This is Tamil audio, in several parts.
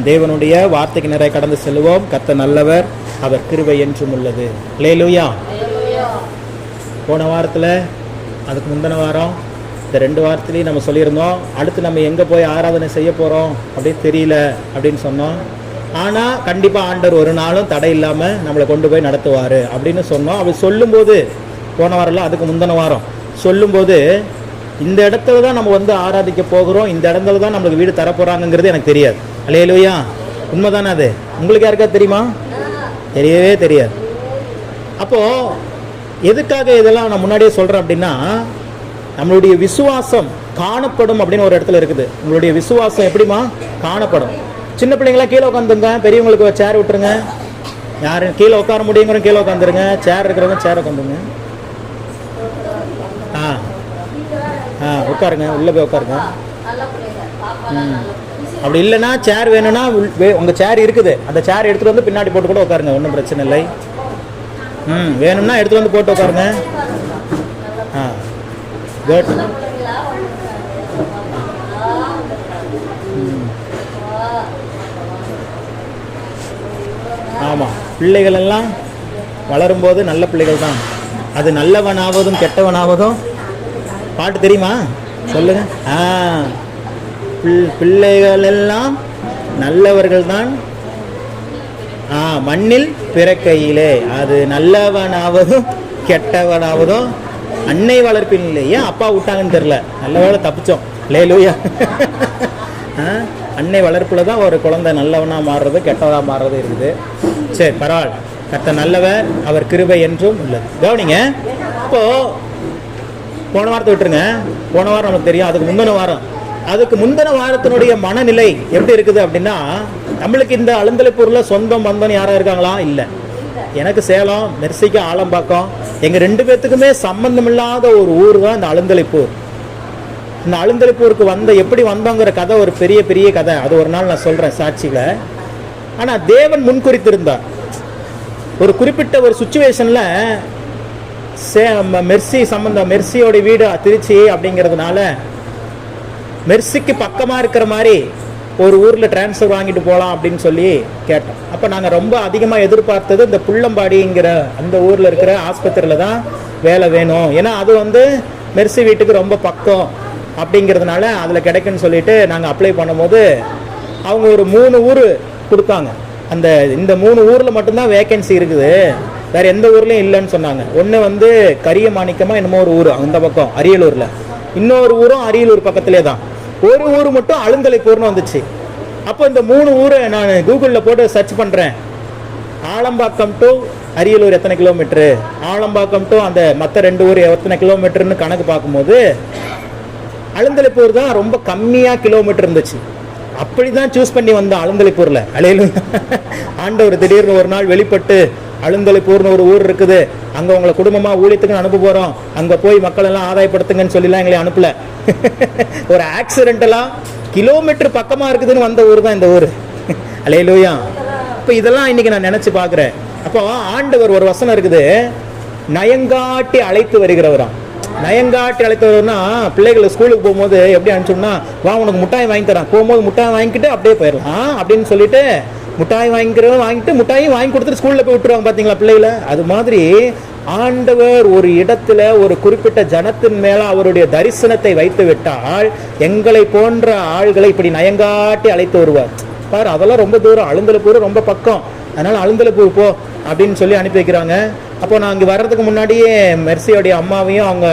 தேவனுடைய வார்த்தைக்கு நிறைய கடந்து செல்வோம். கர்த்தர் நல்லவர், அவர் கிருபை என்றும் உள்ளது. அல்லேலூயா. போன வாரத்தில், அதுக்கு முந்தின வாரம், இந்த 2 வாரத்துலேயும் நம்ம சொல்லியிருந்தோம், அடுத்து நம்ம எங்கே போய் ஆராதனை செய்ய போகிறோம் அப்படின்னு தெரியல அப்படின்னு சொன்னோம். ஆனால் கண்டிப்பாக ஆண்டவர் ஒரு நாளும் தடை இல்லாமல் நம்மளை கொண்டு போய் நடத்துவார் அப்படின்னு சொன்னோம். அவர் சொல்லும்போது, போன வாரம்ல அதுக்கு முந்தின வாரம் சொல்லும்போது, இந்த இடத்துல தான் நம்ம வந்து ஆராதிக்க போகிறோம், இந்த இடத்துல தான் நம்மளுக்கு வீடு தரப்போகிறாங்கிறது எனக்கு தெரியாது. அல்லேலூயா. உண்மைதானே அது? உங்களுக்கு யாருக்கா தெரியுமா? தெரியவே தெரியாது. அப்போது எதுக்காக இதெல்லாம் நான் முன்னாடியே சொல்கிறேன் அப்படின்னா, நம்மளுடைய விசுவாசம் காணப்படும் அப்படின்னு ஒரு இடத்துல இருக்குது. உங்களுடைய விசுவாசம் எப்படிமா காணப்படும்? சின்ன பிள்ளைங்களா கீழே உட்காந்துங்க, பெரியவங்களுக்கு சேர் விட்டுருங்க. யார் கீழே உட்கார முடியுங்கிறோம் கீழே உட்காந்துருங்க, சேர் இருக்கிறவங்க சேர் உட்காந்துங்க. உட்காருங்க, உள்ளே போய் உட்காருங்க. அப்படி இல்லைன்னா சேர் வேணும்னா உங்கள் சேர் இருக்குது, அந்த சேர் எடுத்துகிட்டு வந்து பின்னாடி போட்டு கூட உட்காருங்க, ஒன்றும் பிரச்சனை இல்லை. வேணும்னா எடுத்துகிட்டு வந்து போட்டு உட்காருங்க. குட். ஆமாம், பிள்ளைகள் எல்லாம் வளரும்போது நல்ல பிள்ளைகள் தான். அது நல்லவனாவதும் கெட்டவனாவதும் பாட்டு தெரியுமா? சொல்லுங்க. பிள்ளைகள் எல்லாம் நல்லவர்கள் தான் மண்ணில் பிறக்கையிலே, அது நல்லவனாவதும் கெட்டவனாவதும் அன்னை வளர்ப்பின் இல்லை. ஏன் அப்பா விட்டாங்கன்னு தெரியல, நல்ல வேளை தப்பிச்சோம். அல்லேலூயா. அன்னை வளர்ப்பில் தான் ஒரு குழந்தை நல்லவனாக மாறுறது கெட்டவனாக மாறுறது இருக்குது. சரி, பரவாயில்ல. கர்த்தர் நல்லவர், அவர் கிருபை என்றும் உள்ளது. கவனிங்க. இப்போது போன வாரத்தை விட்டுருங்க, போன வாரம் நமக்கு தெரியும். அதுக்கு முந்தின வாரத்தினுடைய மனநிலை எப்படி இருக்குது அப்படின்னா, நம்மளுக்கு இந்த அழுந்தலைப்பூரில் சொந்தம் பந்தம் யாராக இருக்காங்களா? இல்லை. எனக்கு சேலம், மெர்சிக்கு ஆலம்பாக்கம், எங்கள் 2 பேர்த்துக்குமே சம்பந்தம் இல்லாத ஒரு ஊர் தான் இந்த அழுந்தலைப்பூர். இந்த அழுந்தலைப்பூருக்கு எப்படி வந்தோங்கிற கதை ஒரு பெரிய பெரிய கதை. அது ஒரு நாள் நான் சொல்கிறேன் சாட்சிகளை. ஆனால் தேவன் முன்குறித்திருந்தார். ஒரு குறிப்பிட்ட ஒரு சுச்சுவேஷனில் மெர்சி சம்பந்தம், மெர்சியோட வீடு திருச்சி அப்படிங்கிறதுனால மெர்சிக்கு பக்கமாக இருக்கிற மாதிரி ஒரு ஊரில் டிரான்ஸ்ஃபர் வாங்கிட்டு போகலாம் அப்படின்னு சொல்லி கேட்டோம். அப்போ நாங்கள் ரொம்ப அதிகமாக எதிர்பார்த்தது இந்த புள்ளம்பாடிங்கிற அந்த ஊரில் இருக்கிற ஆஸ்பத்திரியில் தான் வேலை வேணும். ஏன்னா அது மெர்சி வீட்டுக்கு ரொம்ப பக்கம் அப்படிங்கிறதுனால அதில் கிடைக்குன்னு சொல்லிட்டு நாங்கள் அப்ளை பண்ணும்போது அவங்க ஒரு 3 ஊர் கொடுத்தாங்க. இந்த 3 ஊரில் மட்டும்தான் வேக்கன்சி இருக்குது, வேறு எந்த ஊர்லேயும் இல்லைன்னு சொன்னாங்க. ஒன்று கரியமாணிக்கமாக என்னமோ ஒரு ஊர் அந்த பக்கம் அரியலூரில், இன்னொரு ஊரும் அரியலூர் பக்கத்திலே தான். ஒரு ஊர் மட்டும் அழுந்தலைப்பூர்னு வந்துச்சு. அப்போ இந்த 3 ஊரை நான் கூகுளில் போட்டு சர்ச் பண்ணுறேன். ஆலம்பாக்கம் டு அரியலூர் எத்தனை கிலோமீட்ரு, ஆலம்பாக்கம் டு அந்த மற்ற 2 ஊர் எத்தனை கிலோமீட்டருன்னு கணக்கு பார்க்கும்போது அழுந்தலைப்பூர் தான் ரொம்ப கம்மியாக கிலோமீட்டர் இருந்துச்சு. அப்படி தான் சூஸ் பண்ணி வந்தோம் அழுந்தலைப்பூரில். அலையிலும் ஆண்டவர் திடீர்னு ஒரு நாள் வெளிப்பட்டு, அழுந்தலைப்பூர்னு ஒரு ஊர் இருக்குது, அங்கே உங்களை குடும்பமாக ஊழியத்துக்குன்னு அனுப்ப போகிறோம், அங்கே போய் மக்கள் எல்லாம் ஆதாயப்படுத்துங்கன்னு சொல்லிலாம் எங்களை அனுப்பலை. ஒரு ஆக்சிடென்டெல்லாம் கிலோமீட்டர் பக்கமாக இருக்குதுன்னு வந்த ஊர் தான் இந்த ஊர். அல்லேலூயா. இப்போ இதெல்லாம் இன்னைக்கு நான் நினச்சி பார்க்குறேன். அப்போ ஆண்டவர் ஒரு வசனம் இருக்குது, நயங்காட்டி அழைத்து வருகிறவராம். நயங்காட்டி அழைத்து வருவனா, பிள்ளைகளை ஸ்கூலுக்கு போகும்போது எப்படி அனுப்பிச்சோம்னா, வா உனக்கு மிட்டாய் வாங்கி தரான், போகும்போது மிட்டாய் வாங்கிக்கிட்டு அப்படியே போயிடலாம் அப்படின்னு சொல்லிட்டு மிட்டாய் வாங்கிட்டு மிட்டாயும் வாங்கி கொடுத்துட்டு ஸ்கூலில் போய் விட்டுருவாங்க. பார்த்தீங்களா பிள்ளைகளை? அது மாதிரி ஆண்டவர் ஒரு இடத்துல ஒரு குறிப்பிட்ட ஜனத்தின் மேலே அவருடைய தரிசனத்தை வைத்து விட்டால் எங்களை போன்ற ஆள்களை இப்படி நயங்காட்டி அழைத்து வருவார். பாரு, அதெல்லாம் ரொம்ப தூரம், அழுந்தலைப்பூர் ரொம்ப பக்கம், அதனால் அழுந்தலைப்பூர் போ அப்படின்னு சொல்லி அனுப்பி வைக்கிறாங்க. அப்போ நான் இங்கே வர்றதுக்கு முன்னாடியே மெர்சியோடைய அம்மாவையும் அவங்க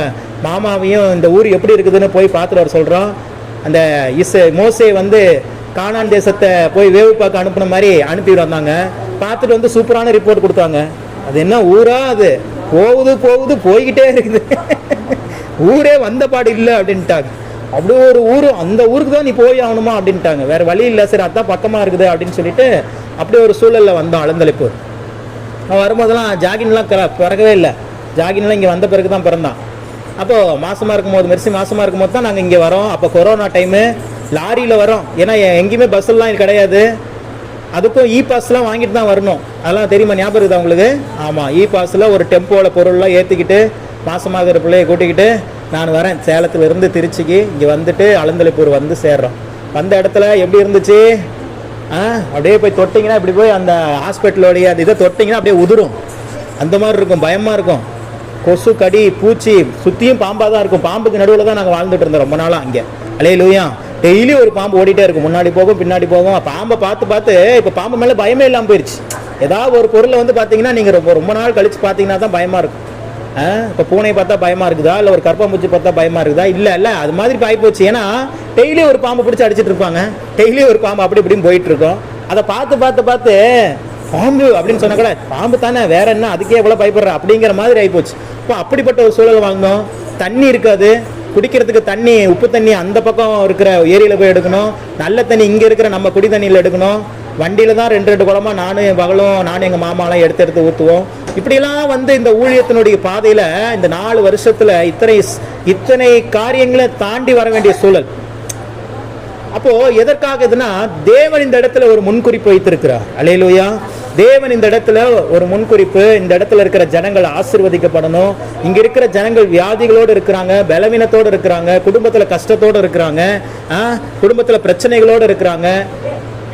மாமாவையும் இந்த ஊர் எப்படி இருக்குதுன்னு போய் பார்த்துட்டு வர சொல்கிறோம். அந்த மோசே கானான் தேசத்தை போய் வேவு பார்க்க அனுப்புன மாதிரி அனுப்பி வந்தாங்க. பார்த்துட்டு சூப்பரான ரிப்போர்ட் கொடுத்தாங்க. அது என்ன ஊரா, அது போகுது போய்கிட்டே இருக்குது, ஊரே வந்த பாடு இல்லை அப்படின்ட்டாங்க. அப்படி ஒரு ஊர், அந்த ஊருக்கு தான் நீ போய் ஆகணுமா அப்படின்ட்டாங்க. வேறு வழி இல்லை, சரி அதான் பக்கமாக இருக்குது அப்படின்னு சொல்லிட்டு அப்படி ஒரு சூழலில் வந்தோம் அழுந்தலைப்பூர். அவன் வரும்போதெல்லாம் ஜாகின்லாம் பிறக்கவே இல்லை. ஜாகின்லாம் இங்கே வந்த பிறகு தான் பிறந்தான். அப்போது மாதமாக இருக்கும்போது, மெர்சி மாதமாக இருக்கும்போது தான் நாங்கள் இங்கே வரோம். அப்போ கொரோனா டைமு, லாரியில் வரோம். ஏன்னா எங்கேயுமே பஸ்ஸெல்லாம் கிடையாது. அதுக்கும் பாஸ்லாம் வாங்கிட்டு தான் வரணும். அதெல்லாம் தெரியுமா, ஞாபகம் இருக்குதா உங்களுக்கு? ஆமாம், பாஸில் ஒரு டெம்போவில் பொருள்லாம் ஏற்றிக்கிட்டு மாதமாகிற பிள்ளையை கூட்டிக்கிட்டு நான் வரேன். சேலத்திலிருந்து திருச்சிக்கு இங்கே வந்துட்டு அழுந்தலைப்பூர் சேர்றோம். வந்த இடத்துல எப்படி இருந்துச்சு? அப்படியே போய் தொட்டிங்கன்னா இப்படி போய் அந்த ஹாஸ்பிட்டலோடைய அந்த இதை தொட்டிங்கன்னா அப்படியே உதிரும். அந்த மாதிரி இருக்கும், பயமாக இருக்கும். கொசு கடி பூச்சி சுற்றியும் பாம்பாக தான் இருக்கும். பாம்புக்கு நடுவில் தான் நாங்கள் வாழ்ந்துட்டு இருந்தோம் ரொம்ப நாளாக அங்கே. அல்லேலூயா. டெய்லி ஒரு பாம்பு ஓடிட்டே இருக்கும், முன்னாடி போகும் பின்னாடி போகும். பாம்பை பார்த்து பார்த்து இப்போ பாம்பு மேலே பயமே இல்லாமல் போயிடுச்சு. ஏதாவது ஒரு பொருளை வந்து பார்த்தீங்கன்னா நீங்கள் ரொம்ப நாள் கழிச்சு பார்த்தீங்கன்னா தான் பயமாக இருக்கும். இப்போ பூனையை பார்த்தா பயமாக இருக்குதா, இல்லை ஒரு கற்பம்பூச்சி பார்த்தா பயமாக இருக்குதா? இல்லை அது மாதிரி ஆகிப்போச்சு. ஏன்னா டெய்லி ஒரு பாம்பை பிடிச்சி அடிச்சிட்டு இருப்பாங்க, டெய்லி ஒரு பாம்பு அப்படி இப்படின்னு போயிட்டு இருக்கோம். அதை பார்த்து பாம்பு அப்படின்னு சொன்னா கூட பாம்பு தானே, வேற என்ன, அதுக்கே எவ்வளோ பயப்படுற அப்படிங்கிற மாதிரி ஆகிப்போச்சு. இப்போ அப்படிப்பட்ட ஒரு சூழல் வாங்கினோம். தண்ணி இருக்காது, குடிக்கிறதுக்கு தண்ணி உப்பு தண்ணி அந்த பக்கம் இருக்கிற ஏரியில் போய் எடுக்கணும், நல்ல தண்ணி இங்கே இருக்கிற நம்ம குடி தண்ணியில் எடுக்கணும். வண்டியில் தான் 2 குடமா நானும் எங்கள் மாமாலாம் எடுத்து ஊற்றுவோம். இப்படிலாம் வந்து இந்த ஊழியத்தினுடைய பாதையில் இந்த 4 வருஷத்தில் இத்தனை காரியங்களை தாண்டி வர வேண்டிய சூழல். அப்போ எதற்காக இதுனா, தேவன் இந்த இடத்துல ஒரு முன்குறிப்பு வைத்திருக்கிறார். அல்லேலூயா. தேவன் இந்த இடத்துல ஒரு முன்குறிப்பு, இந்த இடத்துல இருக்கிற ஜனங்கள் ஆசீர்வதிக்கப்படணும். இங்க இருக்கிற ஜனங்கள் வியாதிகளோடு இருக்கிறாங்க, பலவீனத்தோடு இருக்கிறாங்க, குடும்பத்துல கஷ்டத்தோடு இருக்கிறாங்க, குடும்பத்துல பிரச்சனைகளோடு இருக்கிறாங்க.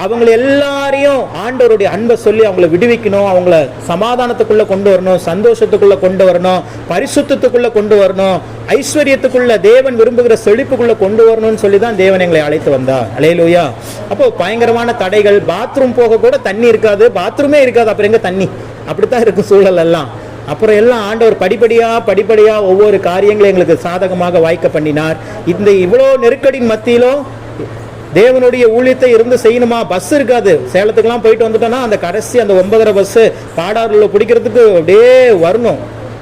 அவங்களை எல்லாரையும் ஆண்டவருடைய அன்பை சொல்லி அவங்கள விடுவிக்கணும், அவங்கள சமாதானத்துக்குள்ள கொண்டு வரணும், சந்தோஷத்துக்குள்ள கொண்டு வரணும், பரிசுத்தத்துக்குள்ள கொண்டு வரணும், ஐஸ்வர்யத்துக்குள்ள தேவன் விரும்புகிற செழிப்புக்குள்ள கொண்டு வரணும்னு சொல்லி தான் தேவன் எங்களை அழைத்து வந்தார். அல்லேலூயா. அப்போ பயங்கரமான தடைகள், பாத்ரூம் போக கூட தண்ணி இருக்காது, பாத்ரூமே இருக்காது, அப்புறம் எங்க தண்ணி? அப்படித்தான் இருக்கும் சூழல் எல்லாம். அப்புறம் எல்லாம் ஆண்டவர் படிப்படியா ஒவ்வொரு காரியங்களும் எங்களுக்கு சாதகமாக வாய்க்க பண்ணினார். இந்த இவ்வளோ நெருக்கடியின் மத்தியிலும் தேவனுடைய ஊழியத்தை இருந்து செய்யணுமா? பஸ் இருக்காது. சேலத்துக்கெல்லாம் போயிட்டு வந்துட்டோம்னா அந்த கடைசி அந்த 9:30 பஸ் பாடாறுல பிடிக்கிறதுக்கு அப்படியே வரணும்,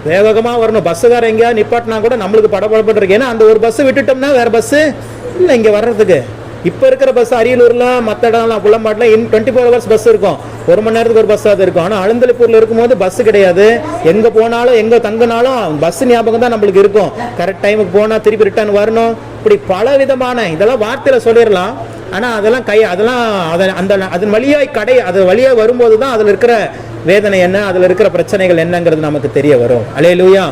வேகமாக வரணும். பஸ்ஸுக்கார எங்கேயா நிப்பாட்டினா கூட நம்மளுக்கு படப்படப்பட்டு இருக்கு. ஏன்னா அந்த ஒரு பஸ் விட்டுட்டோம்னா வேற பஸ் இல்லை இங்கே வர்றதுக்கு. இப்போ இருக்கிற பஸ் அரியலூர்ல மற்ற இடம்லாம் புள்ளம்பாட்டில் 24 ஹவர்ஸ் பஸ் இருக்கும், 1 மணி நேரத்துக்கு ஒரு பஸ்ஸாக இருக்கும். ஆனால் அழுந்தலிப்பூர்ல இருக்கும்போது பஸ் கிடையாது. எங்கே போனாலும் எங்கே தங்கினாலும் பஸ் ஞாபகம் தான் நம்மளுக்கு இருக்கும். கரெக்ட் டைமுக்கு போனால் திருப்பி ரிட்டர்ன் வரணும். இப்படி பல விதமான இதெல்லாம் வார்த்தையில் சொல்லிடலாம். ஆனால் அதெல்லாம் அதன் வழியாய் அது வழியாக வரும்போது தான் அதில் இருக்கிற வேதனை என்ன, அதில் இருக்கிற பிரச்சனைகள் என்னங்கிறது நமக்கு தெரிய வரும். அல்லேலூயா.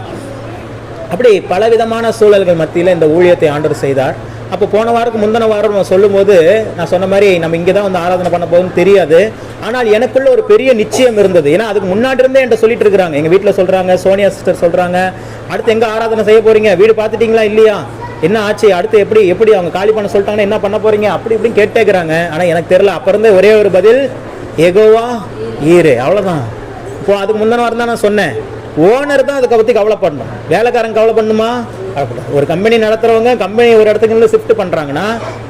அப்படி பலவிதமான சூழல்கள் மத்தியில் இந்த ஊழியத்தை ஆண்டவர் செய்தார். அப்போ போன வாரத்துக்கு முந்தின வாரம் சொல்லும் போது நான் சொன்ன மாதிரி நம்ம இங்கே தான் வந்து ஆராதனை பண்ண போகுதுன்னு தெரியாது. ஆனால் எனக்குள்ள ஒரு பெரிய நிச்சயம் இருந்தது. ஏன்னா அதுக்கு முன்னாடி இருந்தே என்கிட்ட சொல்லிட்டு இருக்கிறாங்க, எங்கள் வீட்டில் சொல்கிறாங்க, சோனியா சிஸ்டர் சொல்கிறாங்க, அடுத்து எங்கே ஆராதனை செய்ய போகிறீங்க, வீடு பார்த்துட்டீங்களா இல்லையா, என்ன ஆச்சு, அடுத்து எப்படி அவங்க காலி பண்ண சொல்லிட்டாங்கன்னா என்ன பண்ண போகிறீங்க, அப்படி இப்படின்னு கேட்டேக்கிறாங்க. ஆனால் எனக்கு தெரியல. அப்போ இருந்தே ஒரே ஒரு பதில், எகோவா ஈரே, அவ்வளோதான். இப்போ அதுக்கு முந்தின வாரம் தான் நான் சொன்னேன், ஓனர் தான் அதுக்கு பற்றி கவலைப்படணும், வேலைக்காரங்க கவலை பண்ணணுமா? ஒரு கம்பெனி நடத்துறவங்க கம்பெனி ஒரு இடத்துக்கு ஷிஃப்ட் பண்றாங்கன்னா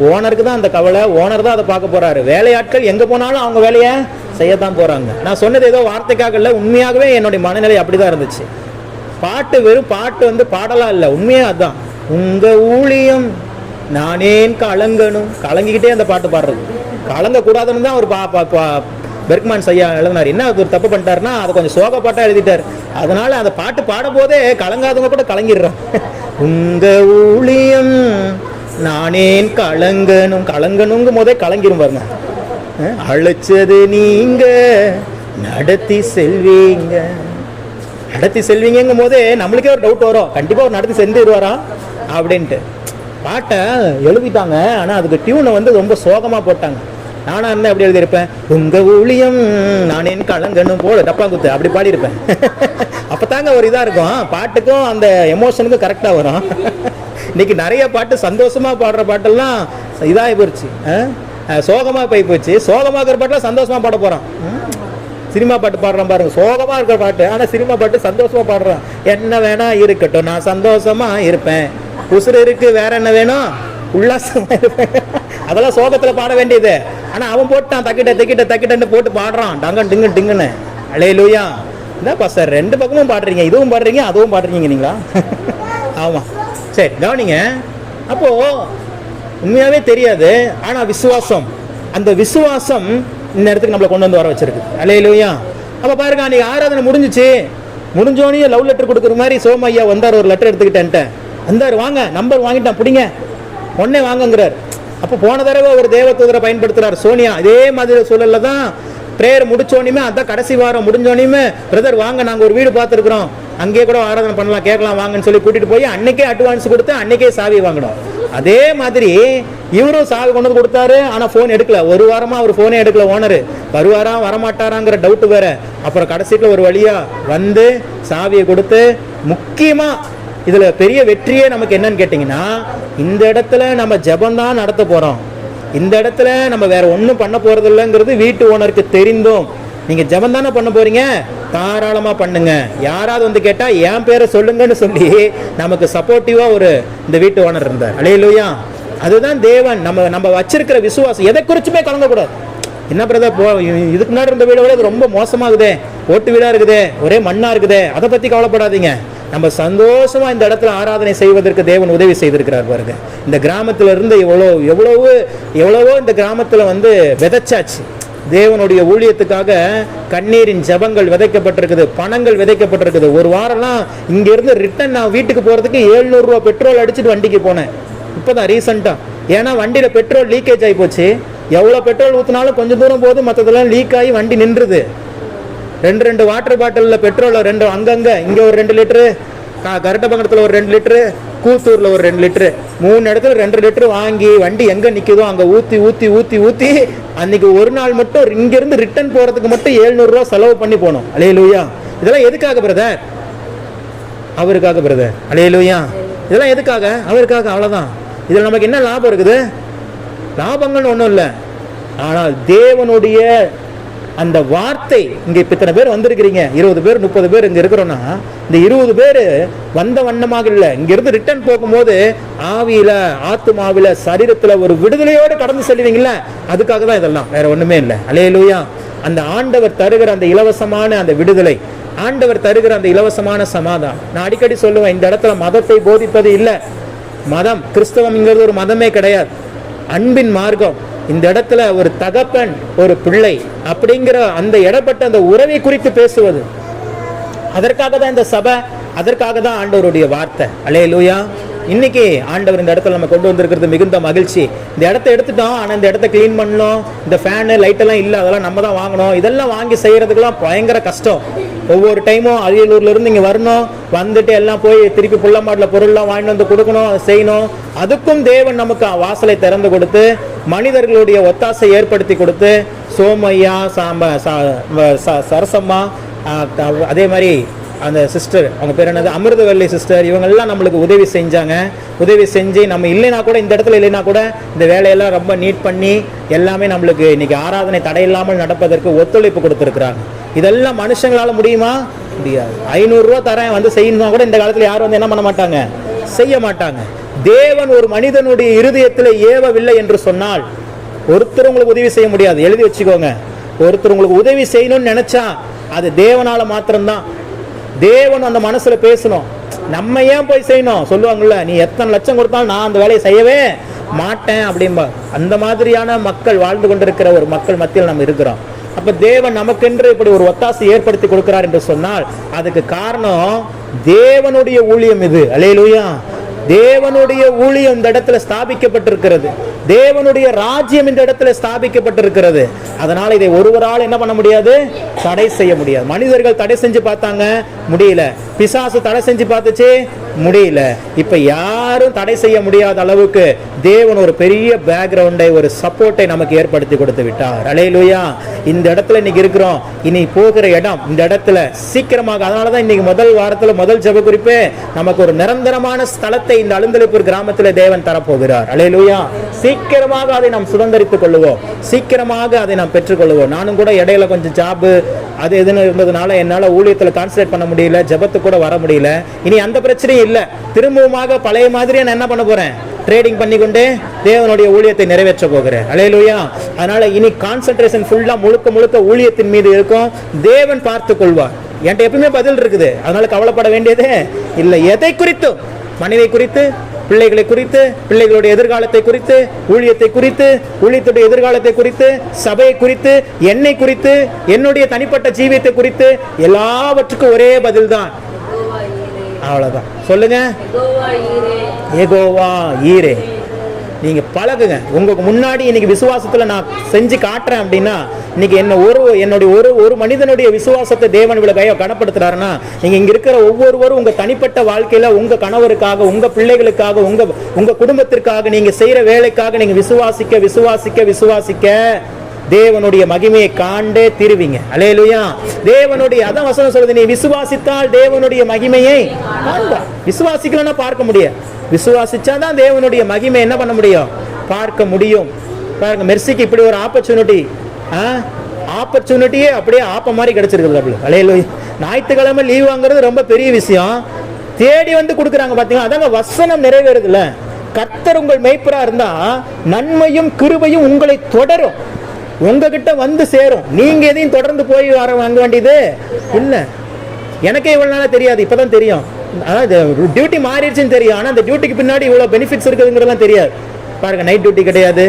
ஓனருக்கு தான் அந்த கவலை, ஓனர் தான் அதை பார்க்க போறாரு. வேலையாட்கள் எங்க போனாலும் அவங்க வேலையை செய்யத்தான் போறாங்க. நான் சொன்னது ஏதோ வார்த்தைக்காக இல்லை, உண்மையாகவே என்னுடைய மனநிலை அப்படிதான் இருந்துச்சு. பாட்டு வெறும் பாட்டு வந்து பாடலாம் இல்லை, உண்மையா அதுதான். உங்க ஊழியம் நானேன் கலங்கணும், கலங்கிக்கிட்டே அந்த பாட்டு பாடுறது. கலங்க கூடாதுன்னு தான் ஒரு பெர்க்மேன்ஸ் ஐயா எழுதினார். என்ன ஒரு தப்பு பண்ணிட்டாருன்னா அதை கொஞ்சம் சோக பாட்டா எழுதிட்டார். அதனால அந்த பாட்டு பாடும் போதே கலங்காதவங்க கூட கலங்கிடுறான். உங்க ஊழியம் நானேன் கலங்கணுங்கும் போதே கலங்கிரும் பாருங்க. அழைச்சது நீங்க நடத்தி செல்வீங்கும் போதே நம்மளுக்கே ஒரு டவுட் வரும், கண்டிப்பா ஒரு நடத்தி செஞ்சுருவாரா அப்படின்ட்டு. பாட்டை எழுதிட்டாங்க, ஆனா அதுக்கு டியூனை வந்து ரொம்ப சோகமா போட்டாங்க. நானா இருந்தா எப்படி எழுதியிருப்பேன், உங்க ஊழியம் நானேன் கலங்கணும் போல டப்பா குத்து அப்படி பாடியிருப்பேன். அப்பதாங்க ஒரு இதா இருக்கும், பாட்டுக்கும் அந்த எமோஷனுக்கும் கரெக்டா வரும். இன்னைக்கு நிறைய பாட்டு சந்தோஷமா பாடுற பாட்டெல்லாம் இதாகி போயிடுச்சு, சோகமா போச்சு. சோகமா இருக்கிற பாட்டுலாம் சந்தோஷமா பாட போறான். சினிமா பாட்டு பாடுறான் பாருங்க, சோகமா இருக்கிற பாட்டு, ஆனா சினிமா பாட்டு சந்தோஷமா பாடுறான். என்ன வேணா இருக்கட்டும் நான் சந்தோஷமா இருப்பேன், உசுறு இருக்கு வேற என்ன வேணும் உல்லாசமா இருப்பேன். அதெல்லாம் சோகத்துல பாட வேண்டியது. ஆனா அவன் போட்டான் தக்கிட்ட போட்டு பாடுறான், டிங்குன்னு. அல்லேலூயா. என்னப்பா சார் 2 பக்கமும் பாடுறீங்க, இதுவும் பாடுறீங்க அதுவும் பாடுறீங்க நீங்களா? ஆமா, சரி கவனிங்க. அப்போ உண்மையாவே தெரியாது, ஆனா விசுவாசம், அந்த விசுவாசம் இந்த இடத்துக்கு நம்மளை கொண்டு வந்து வர வச்சிருக்கு. அல்லேலூயா. அப்ப பாருங்க, அன்னைக்கு ஆராதனை முடிஞ்சோடனே லவ் லெட்டர் கொடுக்குற மாதிரி சோமையா வந்தார், ஒரு லெட்டர் எடுத்துக்கிட்டேன்ட்டேன் வந்தார், வாங்க நம்பர் வாங்கிட்டான், பிடிங்க உடனே வாங்குங்கிறார். அப்போ போன தடவை ஒரு தேவதூதரை பயன்படுத்துறாரு சோனியா. இதே மாதிரி சூழல்ல தான் பிரேயர் முடிச்சோனையுமே, அதான் கடைசி வாரம் முடிஞ்சோனையுமே, பிரதர் வாங்க நாங்கள் ஒரு வீடு பார்த்துருக்குறோம், அங்கேயே கூட ஆராதனை பண்ணலாம் கேட்கலாம் வாங்கன்னு சொல்லி கூட்டிட்டு போய் அன்னைக்கே அட்வான்ஸ் கொடுத்து அன்னைக்கே சாவி வாங்கணும். அதே மாதிரி இவரும் சாவி கொண்டு வந்து கொடுத்தாரு, ஆனா போன் எடுக்கல. ஒரு வாரமா அவர் போனே எடுக்கல. ஓனரு வருவாரா வரமாட்டாராங்கிற டவுட் வேற. அப்புறம் கடைசியில் ஒரு வழியா வந்து சாவியை கொடுத்து, முக்கியமா இதுல பெரிய வெற்றியே நமக்கு என்னன்னு கேட்டீங்கன்னா, இந்த இடத்துல நம்ம ஜெபம்தான் நடத்த போறோம், இந்த இடத்துல நம்ம வேற ஒன்றும் பண்ண போறது இல்லைங்கிறது வீட்டு ஓனருக்கு தெரிந்தும், நீங்க ஜெபம் தானே பண்ண போறீங்க, தாராளமா பண்ணுங்க, யாராவது வந்து கேட்டா என் பேரை சொல்லுங்கன்னு சொல்லி நமக்கு சப்போர்ட்டிவா ஒரு இந்த வீட்டு ஓனர் இருந்தார். அல்லேலூயா. அதுதான் தேவன் நம்ம வச்சிருக்கிற விசுவாசம். எதை குறிச்சுமே கலங்கக்கூடாது. என்ன பிரதர் இதுக்கு முன்னாடி இருந்த வீடை விட இது ரொம்ப மோசமாகுதே, ஓட்டு வீடா இருக்குதே, ஒரே மண்ணா இருக்குதே, அதை பத்தி கவலைப்படாதீங்க. நம்ம சந்தோஷமா இந்த இடத்துல ஆராதனை செய்வதற்கு தேவன் உதவி செய்திருக்கிறார் பாருங்க. இந்த கிராமத்துல இருந்து எவ்வளவோ இந்த கிராமத்துல வந்து விதைச்சாச்சு. தேவனுடைய ஊழியத்துக்காக கண்ணீரின் ஜபங்கள் விதைக்கப்பட்டிருக்குது, பணங்கள் விதைக்கப்பட்டிருக்குது. ஒரு வாரம்லாம் இங்க இருந்து ரிட்டர்ன் நான் வீட்டுக்கு போறதுக்கு 700 ரூபா பெட்ரோல் அடிச்சுட்டு வண்டிக்கு போனேன். இப்பதான் ரீசெண்டா. ஏன்னா வண்டியில பெட்ரோல் லீக்கேஜ் ஆகி போச்சு. எவ்வளவு பெட்ரோல் ஊத்தினாலும் கொஞ்சம் தூரம் போது, மற்றதெல்லாம் லீக் ஆகி வண்டி நின்றுது. 2 வாட்டர் பாட்டில் பெட்ரோல், 2 அங்கங்க, இங்க ஒரு 2 லிட்டரு, கரட்டபங்கத்துல ஒரு 2 லிட்டரு, கூத்தூர்ல ஒரு 2 லிட்டரு, 3 இடத்துல 2 லிட்டரு வாங்கி வண்டி எங்க நிக்குதோ அங்க ஊத்தி ஊத்தி ஊத்தி ஊத்தி அன்னைக்கு ஒரு நாள் மட்டும் இங்க இருந்து ரிட்டர்ன் போறதுக்கு மட்டும் 700 ரூபா செலவு பண்ணி போனோம். அல்லேலூயா. இதெல்லாம் எதுக்காக பிரதர்? அவருக்காக பிரதர். அல்லேலூயா. இதெல்லாம் எதுக்காக? அவருக்காக. அவ்வளவுதான். இதுல நமக்கு என்ன லாபம் இருக்குது? லாபங்கள்னு ஒண்ணும் இல்லை. ஆனால் தேவனுடைய அந்த வார்த்தை, இங்க இத்தனை பேர் வந்திருக்கிறீங்க, 20 பேர் 30 பேர் இங்க இருக்கிறோம்னா, இந்த 20 பேர் வந்த வண்ணமாக இல்லை, இங்க இருந்து ரிட்டர்ன் போகும்போது ஆவியில, ஆத்துமாவில, சரீரத்துல ஒரு விடுதலையோடு கடந்து செல்வீங்கல்ல, அதுக்காக தான் இதெல்லாம், வேற ஒண்ணுமே இல்லை. அல்லேலூயா. அந்த ஆண்டவர் தருகிற அந்த இலவசமான அந்த விடுதலை, ஆண்டவர் தருகிற அந்த இலவசமான சமாதானம். நான் அடிக்கடி சொல்லுவேன், இந்த இடத்துல மதத்தை போதிப்பது இல்லை. மதம், கிறிஸ்தவம்ங்கிறது ஒரு மதமே கிடையாது, அன்பின் மார்க்கம். இந்த இடத்துல ஒரு தகப்பன், ஒரு பிள்ளை அப்படிங்கிற அந்த இடப்பட்ட அந்த உறவை குறித்து பேசுவது. அதற்காக தான் இந்த சபை, அதற்காக தான் ஆண்டவருடைய வார்த்தை. அல்லேலூயா. இன்னைக்கு ஆண்டவர் இந்த இடத்துல நம்ம கொண்டு வந்திருக்கிறது மிகுந்த மகிழ்ச்சி. இந்த இடத்த எடுத்துட்டோம், ஆனால் இந்த இடத்த கிளீன் பண்ணணும், இந்த ஃபேனு லைட்டெல்லாம் இல்லை, அதெல்லாம் நம்ம தான் வாங்கணும். இதெல்லாம் வாங்கி செய்யறதுக்கெல்லாம் பயங்கர கஷ்டம். ஒவ்வொரு டைமும் அரியலூர்ல இருந்து இங்கே வரணும், வந்துட்டு எல்லாம் போய் திருப்பி புள்ளமாட்டில் பொருள்லாம் வாங்கிட்டு வந்து கொடுக்கணும், செய்யணும். அதுக்கும் தேவன் நமக்கு வாசலை திறந்து கொடுத்து, மனிதர்களுடைய ஒத்தாசை ஏற்படுத்தி கொடுத்து, சோமையா, சரசம்மா, அதே மாதிரி அந்த சிஸ்டர், அவங்க பேர் என்னது, அமிர்தவல்லி சிஸ்டர், இவங்கெல்லாம் நம்மளுக்கு உதவி செஞ்சாங்க. உதவி செஞ்சு நம்ம இல்லைனா கூட, இந்த இடத்துல இல்லைனா கூட இந்த வேலையெல்லாம் ரொம்ப நீட் பண்ணி எல்லாமே நம்மளுக்கு இன்னைக்கு ஆராதனை தடையில்லாமல் நடப்பதற்கு ஒத்துழைப்பு கொடுத்துருக்குறாங்க. இதெல்லாம் மனுஷங்களால முடியுமா? முடியாது. 500 ரூபா தரேன் வந்து செய்யணும் கூட இந்த காலத்தில் யாரும் வந்து என்ன பண்ண மாட்டாங்க, செய்ய மாட்டாங்க. தேவன் ஒரு மனிதனுடைய இருதயத்தில் ஏவவில்லை என்று சொன்னால் ஒருத்தர் உங்களுக்கு உதவி செய்ய முடியாது. எழுதி வச்சுக்கோங்க. ஒருத்தர் உங்களுக்கு உதவி செய்யணும்னு நினைச்சா அது தேவனால மாத்திரம்தான். தேவன் அந்த மனசுல பேசணும். நம்ம ஏன் போய் செய்யணும்? சொல்லுவாங்கல்ல, நீ எத்தனை லட்சம் கொடுத்தாலும் நான் அந்த வேலையை செய்யவே மாட்டேன் அப்படின்பா. அந்த மாதிரியான மக்கள் வாழ்ந்து கொண்டிருக்கிற ஒரு மக்கள் மத்தியில் நம்ம இருக்கிறோம். அப்ப தேவன் நமக்கென்று இப்படி ஒரு ஒத்தாசை ஏற்படுத்தி கொடுக்கிறார் என்று சொன்னால் அதுக்கு காரணம் தேவனுடைய ஊழியம் இது. அல்லேலூயா. தேவனுடைய ஊழியம் இந்த இடத்துல ஸ்தாபிக்கப்பட்டிருக்கிறது. தேவனுடைய ராஜ்யம் இந்த இடத்துல ஸ்தாபிக்கப்பட்டிருக்கிறது. அதனால இதை ஒருவரால் என்ன பண்ண முடியாது, தடை செய்ய முடியாது. மனிதர்கள் தடை செஞ்சு பார்த்தாங்க, முடியல. பிசாசு தடை செஞ்சு பார்த்துச்சு, முடியல. இப்ப யாரும் தடை செய்ய முடியாத அளவுக்கு தேவன் ஒரு பெரிய பேக்ரவுண்டை, ஒரு சப்போர்ட்டை நமக்கு ஏற்படுத்தி கொடுத்து விட்டார். அல்லேலூயா. இந்த இடத்துல இன்னைக்கு இருக்கிறோம். இனி போகிற இடம் இந்த இடத்துல சீக்கிரமாக. அதனாலதான் இன்னைக்கு முதல் வாரத்துல முதல் ஜெப குறிப்பே நமக்கு ஒரு நிரந்தரமான ஸ்தலத்தை இந்த அழுந்தலிப்பூர் கிராமத்துல தேவன் தரப்போகிறார். அல்லேலூயா. சீக்கிரமாக அதை நாம் சுதந்திரித்துக் கொள்ளுவோம், சீக்கிரமாக அதை நாம் பெற்றுக்கொள்வோம். நானும் கூட இடையில கொஞ்சம் ஜாபு அது எதுன்னு இருந்ததுனால என்னால ஊழியத்துல கான்சன்ட்ரேட் பண்ண முடியல, ஜெபத்துக்கு கூட வர முடியல. இனி அந்த பிரச்சனையும் இல்லை. திரும்பவுமாக பழைய மாதிரியே நான் என்ன பண்ண போறேன், ட்ரேடிங் பண்ணிக்கொண்டு தேவனுடைய ஊழியத்தை நிறைவேற்ற போகிறேன். அல்லேலூயா. அதனால இனி கான்சென்ட்ரேஷன் ஃபுல்லா முழுக்க முழுக்க ஊழியத்தின் மீது இருக்கும். தேவன் பார்த்து கொள்வார். என்கிட்ட எப்பவுமே பதில் இருக்குது, அதனால கவலைப்பட வேண்டியதே இல்லை. எதை குறித்தும், மனைவி குறித்து, பிள்ளைகளை குறித்து, பிள்ளைகளுடைய எதிர்காலத்தை குறித்து, ஊழியத்தை குறித்து, ஊழியத்துடைய எதிர்காலத்தை குறித்து, சபையை குறித்து, என்னை குறித்து, என்னுடைய தனிப்பட்ட ஜீவியத்தை குறித்து, எல்லாவற்றுக்கும் ஒரே பதில் தான். அவ்வளவுதான். சொல்லுங்க, யெகோவா ஈரே. நீங்கள் பழகுங்க. உங்களுக்கு முன்னாடி இன்னைக்கு விசுவாசத்தில் நான் செஞ்சு காட்டுறேன் அப்படின்னா, இன்னைக்கு என்னுடைய ஒரு மனிதனுடைய விசுவாசத்தை தேவன் இவ்வளவு கனப்படுத்துறாருன்னா, நீங்கள் இங்கே இருக்கிற ஒவ்வொருவரும் உங்கள் தனிப்பட்ட வாழ்க்கையில் உங்கள் கணவருக்காக, உங்கள் பிள்ளைகளுக்காக, உங்கள் குடும்பத்திற்காக, நீங்கள் செய்கிற வேலைக்காக நீங்கள் விசுவாசிக்க விசுவாசிக்க விசுவாசிக்க தேவனுடைய மகிமையை காண்டே தீருவீங்க. அல்லேலூயா. தேவனுடைய அதான் வசனம் சொல்றது, நீ விசுவாசித்தால் தேவனுடைய மகிமையை விசுவாசிக்கலன்னா பார்க்க முடியாது. விசுவாசிச்சாதான் தேவனுடைய மகிமை என்ன பண்ண முடியும், பார்க்க முடியும். பாருங்க, மெர்சிக்கு இப்படி ஒரு ஆப்பர்ச்சுனிட்டியே அப்படியே ஆப்ப மாதிரி கிடைச்சிருக்குது. அல்லேலூயா. ஞாயிற்றுக்கிழமை லீவ் வாங்குறது ரொம்ப பெரிய விஷயம். தேடி வந்து கொடுக்குறாங்க பாத்தீங்களா. அதாங்க வசனம் நிறைவேறுதுல. கர்த்தர் உங்கள் மேய்ப்பரா இருந்தா நன்மையும் கிருபையும் உங்களை தொடரும், உங்ககிட்ட வந்து சேரும். நீங்க எதையும் தொடர்ந்து போய் வாங்க வேண்டியது இல்ல. எனக்கே இவ்வளவு நாளா தெரியாது, இப்பதான் தெரியும். அதாவது டியூட்டி மாறிடுச்சுன்னு தெரியும், ஆனா அந்த டியூட்டிக்கு பின்னாடி இவ்வளவு பெனிஃபிட்ஸ் இருக்குதுங்கிறதெல்லாம் தெரியாது. பாருங்க, நைட் டியூட்டி கிடையாது,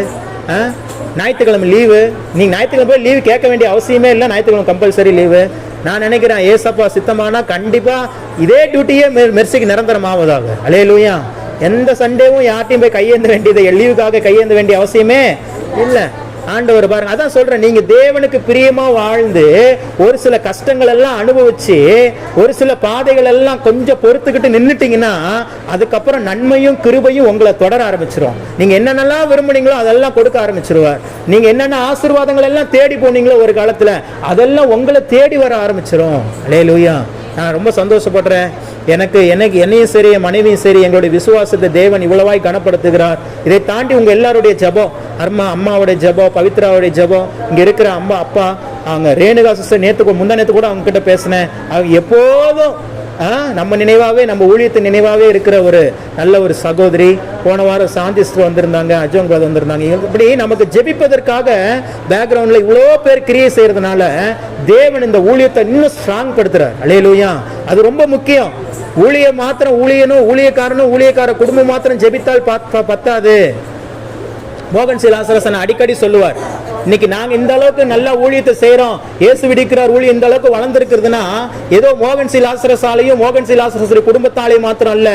ஞாயிற்றுக்கிழமை லீவு. நீங்க ஞாயிற்றுக்கிழமை போய் லீவு கேட்க வேண்டிய அவசியமே இல்லை. ஞாயிற்றுக்கிழமை கம்பல்சரி லீவு. நான் நினைக்கிறேன் ஏசப்பா சித்தமானா கண்டிப்பா இதே டியூட்டியே மெர்சிக்கு நிரந்தரம் ஆவதாக. அல்லேலூயா. எந்த சண்டேவும் யார்ட்டையும் போய் கையேந்த வேண்டியது, லீவுக்காக கையேந்த வேண்டிய அவசியமே இல்லை. ஆண்டவர் பாருங்க, அதான் சொல்றேன், நீங்க தேவனுக்கு பிரியமா வாழ்ந்து ஒரு சில கஷ்டங்கள் எல்லாம் அனுபவிச்சு ஒரு சில பாதைகள் எல்லாம் கொஞ்சம் பொறுத்துக்கிட்டு நின்னுட்டீங்கன்னா அதுக்கப்புறம் நன்மையும் கிருபையும் உங்களை தொடர ஆரம்பிச்சிடும். நீங்க என்னென்னலாம் விரும்புனீங்களோ அதெல்லாம் கொடுக்க ஆரம்பிச்சிருவார். நீங்க என்னென்ன ஆசீர்வாதங்கள் எல்லாம் தேடி போனீங்களோ ஒரு காலத்துல அதெல்லாம் உங்களை தேடி வர ஆரம்பிச்சிடும். அல்லேலூயா. நான் ரொம்ப சந்தோஷப்படுறேன். என்னையும் சரி, என் மனைவியும் சரி, எங்களுடைய விசுவாசத்தை தேவன் இவ்வளவாய் கனப்படுத்துகிறார். இதை தாண்டி உங்க எல்லாருடைய ஜெபம், அம்மாவுடைய ஜெபம், பவித்ராவுடைய ஜெபம், இங்க இருக்கிற அம்மா அப்பா, அவங்க ரேணுகா சிஸ்டர் முந்தா நேத்து கூட அவங்க கிட்ட பேசினேன். அவங்க எப்போதும் நம்ம நினைவாவே, நம்ம ஊழியத்தை நினைவாவே இருக்கிற ஒரு நல்ல ஒரு சகோதரி. போன வாரம் சாந்தி சிஸ்டர் வந்திருந்தாங்க, அஜோங் பிரதர் வந்திருந்தாங்க. இப்படி நமக்கு ஜெபிப்பதற்காக பேக்ரவுண்ட்ல இவ்வளோ பேர் கிரியை செய்யறதுனால தேவன் இந்த ஊழியத்தை இன்னும் ஸ்ட்ராங் படுத்துறார். அல்லேலூயா. அது ரொம்ப முக்கியம். ஊழியக்காரனும் ஊழியக்கார குடும்பம் மாத்திரம் ஜெபித்தால் பத்தாது. மோகன் சி லாசரஸ் அடிக்கடி சொல்லுவார், இன்னைக்கு நாங்க இந்த அளவுக்கு நல்ல ஊழியத்தை செய்யறோம், இயேசு விடுக்கிறார் ஊழியம் இந்த அளவுக்கு வளர்ந்திருக்கிறதுனா ஏதோ மோகன் சி லாசரஸாலையும் மோகன் சி லாசரஸ் குடும்பத்தாலையும் மாத்திரம் அல்ல,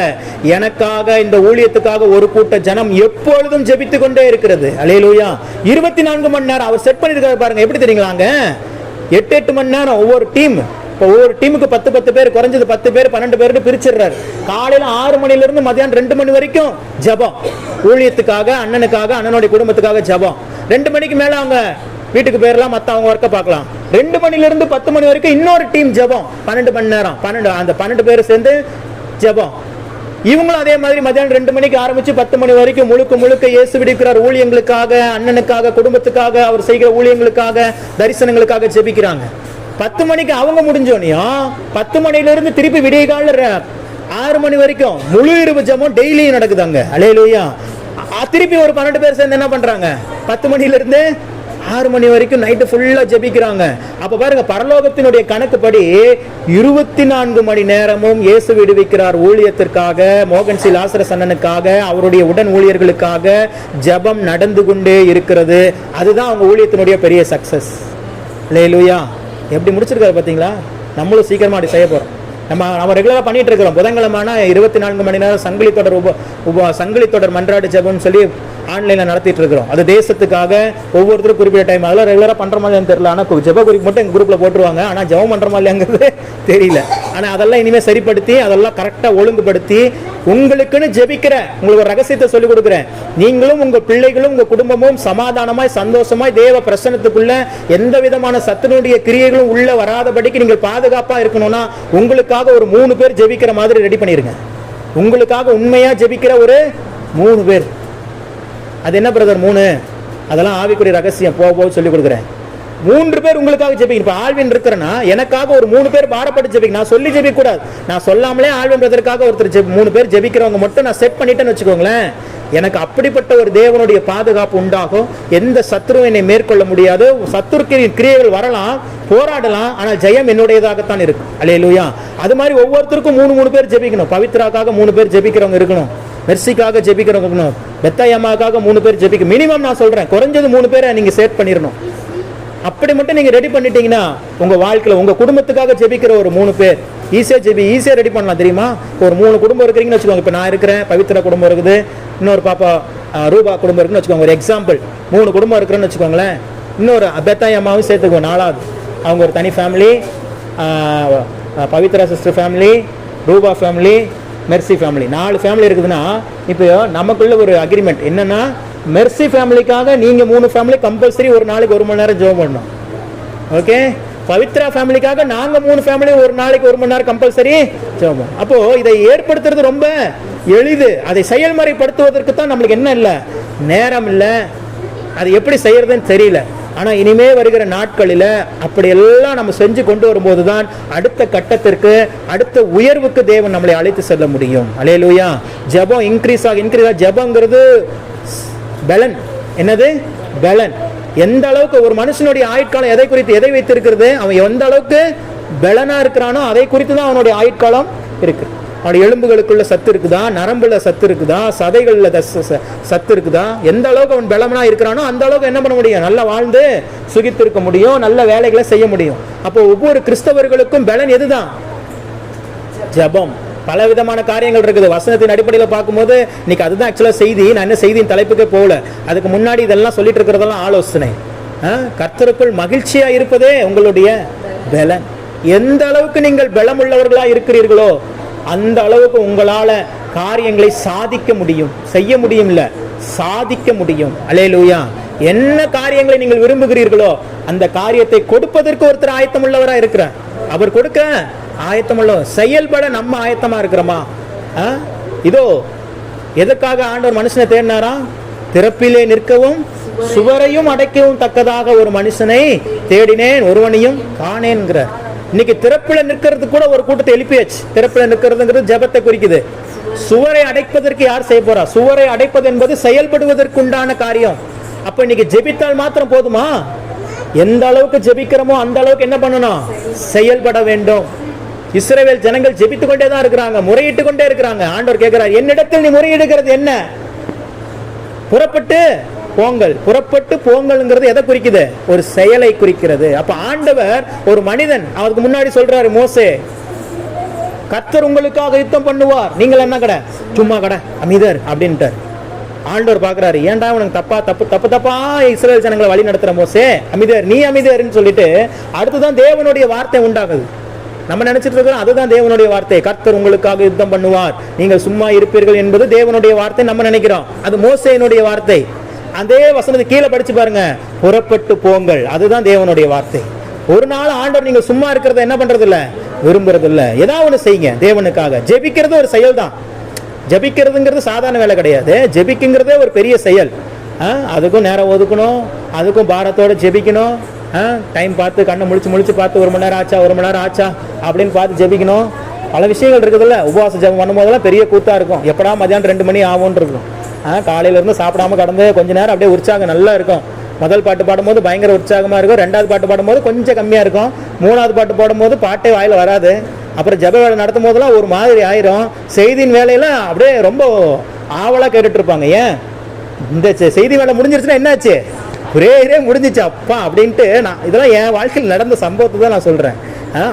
எனக்காக இந்த ஊழியத்துக்காக ஒரு கூட்ட ஜனம் எப்பொழுதும் ஜெபித்து கொண்டே இருக்கிறது. அல்லேலூயா. 24 மணி நேரம் அவர் செட் பண்ணிருக்காரு பாருங்க. எப்படி தெரியுங்களாங்க, 8 மணி நேரம் ஒவ்வொரு டீம். ஒவ்வொரு டீமுக்கு 10 பேர், குறைஞ்சது 10 பேர் 12 பேருக்கு பிரிச்சிடுறாரு. காலையில 6 மணில இருந்து மதியானம் 2 மணி வரைக்கும் ஜெபம், ஊழியத்துக்காக, அண்ணனுக்காக, அண்ணனுடைய குடும்பத்துக்காக ஜெபம். 2 மணிக்கு மேல அவங்க வீட்டுக்கு போயிடலாம், மத்த அவங்க ஒர்க்க பார்க்கலாம். 2 மணில இருந்து 10 மணி வரைக்கும் இன்னொரு டீம் ஜெபம், 12 மணி நேரம். அந்த 12 பேர் சேர்ந்து ஜெபம். இவங்களும் அதே மாதிரி மதியானம் 2 மணிக்கு ஆரம்பிச்சு 10 மணி வரைக்கும் முழுக்க இயேசு விடுக்கிறார் ஊழியங்களுக்காக, அண்ணனுக்காக, குடும்பத்துக்காக, அவர் செய்கிற ஊழியங்களுக்காக, தரிசனங்களுக்காக ஜெபிக்கிறாங்க. 10 மணிக்கு அவங்க முடிஞ்சோனையும் 10 மணில இருந்து திருப்பி விடிய கால 6 மணி வரைக்கும் முழு இரவு ஜெபம் டெய்லியும் நடக்குதாங்க. அல்லேலூயா. திருப்பி ஒரு 12 பேர் சேர்ந்து என்ன பண்றாங்க, 10 மணில இருந்து 6 மணி வரைக்கும் நைட்டு ஃபுல்லா ஜெபிக்கிறாங்க. அப்ப பாருங்க, பரலோகத்தினுடைய கணக்குப்படி 24 மணி நேரமும் இயேசு விடுவிக்கிறார் ஊழியத்திற்காக, மோகன் சி லாசரஸ் அண்ணனுக்காக, அவருடைய உடன் ஊழியர்களுக்காக ஜெபம் நடந்து கொண்டே இருக்கிறது. அதுதான் அவங்க ஊழியத்தினுடைய பெரிய சக்சஸ். அல்லேலூயா. எப்படி முடிச்சிருக்காரு பாத்தீங்களா. நம்மளும் சீக்கிரமா அப்படி செய்ய போறோம். நம்ம ரெகுலரா பண்ணிட்டு இருக்கிறோம். புதன்கிழமைனா 24 மணி நேரம் சங்கிலி தொடர் மன்றாடு ஜெபம்னு சொல்லி ஆன்லைன்ல நடத்திட்டு இருக்கிறோம். அது தேசத்துக்காக ஒவ்வொருத்தரும் குறிப்பிட்ட டைம். அதெல்லாம் ரெகுலரா பண்ற மாதிரி தெரியல. ஆனா ஜெப குறிப்பு மட்டும் எங்க குரூப்ல போட்டுருவாங்க. ஆனா ஜெபம் பண்ற மாதிரிங்கிறது தெரியல. ஆனா அதெல்லாம் இனிமே சரிப்படுத்தி அதெல்லாம் கரெக்டா ஒழுங்குபடுத்தி உங்களுக்குன்னு ஜெபிக்கிற உங்களுக்கு ஒரு ரகசியத்தை சொல்லிக் கொடுக்குறேன். நீங்களும் உங்க பிள்ளைகளும் உங்க குடும்பமும் சமாதானமாய் சந்தோஷமாய் தேவ பிரசன்னத்துக்குள்ள எந்த விதமான சத்துனுடைய கிரியைகளும் உள்ள வராதபடிக்கு நீங்கள் பாதுகாப்பா இருக்கணும்னா உங்களுக்காக ஒரு 3 பேர் ஜெபிக்கிற மாதிரி ரெடி பண்ணிருங்க. உங்களுக்காக உண்மையா ஜெபிக்கிற ஒரு 3 பேர். அது என்ன பிரதர் 3? அதெல்லாம் ஆவிக்குரிய ரகசியம் போக சொல்லி கொடுக்குறேன். 3 பேர் உங்களுக்காக ஜெபிக்க. இப்ப ஆல்வின் இருக்கிறனா எனக்காக ஒரு 3 பேர் பாரப்பட்டு ஜெபிக்க. நான் சொல்லி ஜெபிக்க கூடாது. நான் சொல்லாமலே ஆல்வின் பிரதருக்காக ஒருத்தர் 3 பேர் ஜெபிக்கிறவங்க மட்டும் நான் செட் பண்ணிட்டேன்னு வச்சுக்கோங்களேன். எனக்கு அப்படிப்பட்ட ஒரு தேவனுடைய பாதுகாப்பு உண்டாகும். எந்த சத்துருவும் என்னை மேற்கொள்ள முடியாது. சத்துருக்கு கிரியைகள் வரலாம், போராடலாம், ஆனால் ஜெயம் என்னுடையதாகத்தான் இருக்கும். அல்லேலூயா. அது மாதிரி ஒவ்வொருத்தருக்கும் 3 பேர் ஜெபிக்கணும். பவித்ராக்காக 3 பேர் ஜெபிக்கிறவங்க இருக்கணும். மெர்சிக்காக ஜெபிக்கிறவங்க இருக்கணும். பெத்தாயம்மாக்காக 3 பேர் ஜெபிக்க. மினிமம் நான் சொல்றேன், குறைஞ்சது 3 பேரை நீங்க செட் பண்ணிடணும். அப்படி மட்டும் நீங்க ரெடி பண்ணிட்டீங்கன்னா உங்க வாழ்க்கையில உங்க குடும்பத்துக்காக ஜெபிக்கிற ஒரு 3 பேர் ஈஸியா ரெடி பண்ணலாம். தெரியுமா? ஒரு 3 குடும்பம் இருக்கிறீங்கன்னு வச்சுக்கோங்க. இப்ப நான் இருக்கிறேன், பவித்ரா குடும்பம் இருக்குது, இன்னொரு பாப்பா ரூபா குடும்பம் இருக்குன்னு வச்சுக்கோங்க, ஒரு எக்ஸாம்பிள் 3 குடும்பம் இருக்குன்னு வச்சுக்கோங்களேன். இன்னொரு பெத்தாய் அம்மாவும் சேர்த்துக்குவோம், 4வது. அவங்க ஒரு தனி ஃபேமிலி, பவித்ரா சிஸ்டர் ஃபேமிலி, ரூபா ஃபேமிலி, மெர்சி ஃபேமிலி, 4 ஃபேமிலி இருக்குதுன்னா, இப்போ நமக்குள்ள ஒரு அக்ரிமெண்ட் என்னன்னா, மெர்சி ஃபேமிலிக்காக நீங்கள் 3 ஃபேமிலி கம்பல்சரி ஒரு நாளைக்கு 1 மணி நேரம் ஜெபம் பண்ணணும். ஓகே, பவித்ரா ஃபேமிலிக்காக நாங்கள் 3 ஃபேமிலி ஒரு நாளைக்கு 1 மணி நேரம் கம்பல்சரி ஜெபம். அப்போ இதை ஏற்படுத்துறது ரொம்ப எளிது. அதை செயல்முறைப்படுத்துவதற்கு தான் நம்மளுக்கு என்ன இல்லை, நேரம் இல்லை, அது எப்படி செய்யறதுன்னு தெரியல. ஆனால் இனிமே வருகிற நாட்களில் அப்படியெல்லாம் நம்ம செஞ்சு கொண்டு வரும்போது தான் அடுத்த கட்டத்திற்கு, அடுத்த உயர்வுக்கு தேவன் நம்மளை அழைத்து செல்ல முடியும். அல்லேலூயா. ஜெபம் இன்க்ரீஸ் ஆக ஜெபங்கிறது பலன். என்னது பலன்? எந்த அளவுக்கு ஒரு மனுஷனுடைய ஆயுட்காலம் எதை குறித்து எதை வைத்திருக்கிறது, அவன் எந்த அளவுக்கு பலனா இருக்கிறானோ அதை குறித்து தான் அவனுடைய ஆயுட்காலம் இருக்கு. அவனுடைய எலும்புகளுக்குள்ள சத்து இருக்குதா, நரம்புல சத்து இருக்குதா, சதைகள்ல சத்து இருக்குதா, எந்த அளவுக்கு அவன் பலமனா இருக்கிறானோ அந்த அளவுக்கு என்ன பண்ண முடியும், நல்லா வாழ்ந்து சுகித்திருக்க முடியும், நல்ல வேலைகளை செய்ய முடியும். அப்போ ஒவ்வொரு கிறிஸ்தவர்களுக்கும் பலன் எதுதான்? ஜெபம். பல விதமான காரியங்கள் இருக்குது. வசனத்தின் அடிப்படையில் பார்க்கும்போது இன்னைக்கு அதுதான் ஆக்சுவலா செய்தி. நான் என்ன செய்தியின் தலைப்புக்கே போகல, அதுக்கு முன்னாடி இதெல்லாம் சொல்லிட்டு இருக்கிறதெல்லாம் ஆலோசனை. கர்த்தருக்குள் மகிழ்ச்சியா இருப்பதே உங்களுடைய பலன். எந்த அளவுக்கு நீங்கள் பலம் உள்ளவர்களா இருக்கிறீர்களோ அந்த அளவுக்கு உங்களால காரியங்களை சாதிக்க முடியும். செய்ய முடியும் இல்ல, சாதிக்க முடியும். அல்லேலூயா. என்ன காரியங்களை நீங்கள் விரும்புகிறீர்களோ அந்த காரியத்தை கொடுப்பதற்கு ஒருத்தர் ஆயத்தம் உள்ளவரா இருக்கிறார். அவர் கொடுக்க ஆயத்தம் உள்ள, செயல்பட நம்ம ஆயத்தமா இருக்கிறோமா? இதோ எதற்காக ஆண்டவர் மனுஷனை தேடினாரா? திறப்பிலே நிற்கவும் சுவரையும் அடைக்கவும் தக்கதாக ஒரு மனுஷனை தேடினேன், ஒருவனையும் காணேன்கிறார். இன்னைக்கு திறப்பில நிற்கிறது கூட ஒரு கூட்டத்தை எழுப்பியாச்சு. திறப்பில நிற்கிறதுங்கிறது ஜெபத்தை குறிக்குது. சுவரை அடைப்பதற்கு யார் செய்ய போறா? சுவரை அடைப்பது என்பது செயல்படுவதற்கு உண்டான காரியம். அப்ப இன்னைக்கு ஜெபித்தால் மாத்திரம் போதுமா? எந்த அளவுக்கு ஜெபிக்கிறோமோ அந்த அளவுக்கு என்ன பண்ணணும், செயல்பட வேண்டும். இஸ்ரவேல் ஜனங்கள் ஜெபித்து கொண்டே தான் இருக்கிறாங்க, முறையிட்டு கொண்டே இருக்கிறாங்க. ஆண்டவர் கேட்கிறார், என்னிடத்தில் நீ முறையிடுகிறது என்ன? புறப்பட்டு போங்கள். புறப்பட்டு போங்கள்ங்கிறது எதை குறிக்குது? ஒரு செயலை குறிக்கிறது. அப்ப ஆண்டவர் ஒரு மனிதன், அவருக்கு முன்னாடி சொல்றாரு, மோசே, கர்த்தர் உங்களுக்காக யுத்தம் பண்ணுவார், நீங்கள் என்ன கடை, சும்மா கடை அமிதர் அப்படின்ட்டார். ஆண்டவர் பாக்குறாரு, ஏன்டா உனக்கு தப்பா இஸ்ரவேல் ஜனங்களை வழி நடத்துற மோசே, அமிதர், நீ அமிதர்ன்னு சொல்லிட்டு அடுத்துதான் தேவனுடைய வார்த்தை உண்டாகுது. நம்ம நினைச்சிட்டு இருக்கோம் அதுதான் தேவனுடைய வார்த்தை. கர்த்தர் உங்களுக்காக யுத்தம் பண்ணுவார், நீங்கள் சும்மா இருப்பீர்கள் என்பது தேவனுடைய வார்த்தை. நம்ம நினைக்கிறோம் அது மோசேயினுடைய வார்த்தை. அதே வசனத்தை கீழே படிச்சு பாருங்க, புறப்பட்டு போங்கள், அதுதான் தேவனுடைய வார்த்தை. ஒரு நாள் ஆண்டவர் நீங்க சும்மா இருக்கிறத என்ன பண்றது இல்ல, விரும்புறது இல்ல. ஏதாவது ஒண்ணு செய்யுங்க தேவனுக்காக. ஜெபிக்கிறது ஒரு செயல் தான். ஜெபிக்கிறதுங்கிறது சாதாரண வேலை கிடையாது. ஜெபிக்குங்கிறதே ஒரு பெரிய செயல். அதுக்கும் நேரம் ஒதுக்கணும், அதுக்கும் பாரத்தோட ஜெபிக்கணும். டைம் பார்த்து கண்ணை முழிச்சு பார்த்து 1 மணி நேரம் ஆச்சா 1 மணி நேரம் ஆச்சா அப்படின்னு பார்த்து ஜெபிக்கணும். பல விஷயங்கள் இருக்குதுல்ல. உபவாச ஜெபம் பண்ணும்போதெல்லாம் பெரிய கூத்தா இருக்கும். எப்படா மதியானம் 2 மணி ஆகும்னு இருக்கும். காலையில இருந்து சாப்பிடாம கடந்து கொஞ்ச நேரம் அப்படியே உற்சாகம் நல்லா இருக்கும். முதல் பாட்டு பாடும்போது பயங்கர உற்சாகமா இருக்கும், 2வது பாட்டு பாடும்போது கொஞ்சம் கம்மியா இருக்கும், 3வது பாட்டு பாடும்போது பாட்டே வாயில வராது. அப்புறம் ஜெப வேலை நடத்தும் போதெல்லாம் ஒரு மாதிரி ஆயிரும். செய்தியின் வேலையெல்லாம் அப்படியே ரொம்ப ஆவலா கேட்டுட்டு இருப்பாங்க. ஏன் இந்த செய்தி வேலை முடிஞ்சிருச்சுன்னா என்னாச்சு, ஒரே முடிஞ்சிச்சு அப்பா அப்படின்ட்டு. நான் இதெல்லாம் என் வாழ்க்கையில் நடந்த சம்பவத்தை தான் நான் சொல்றேன்.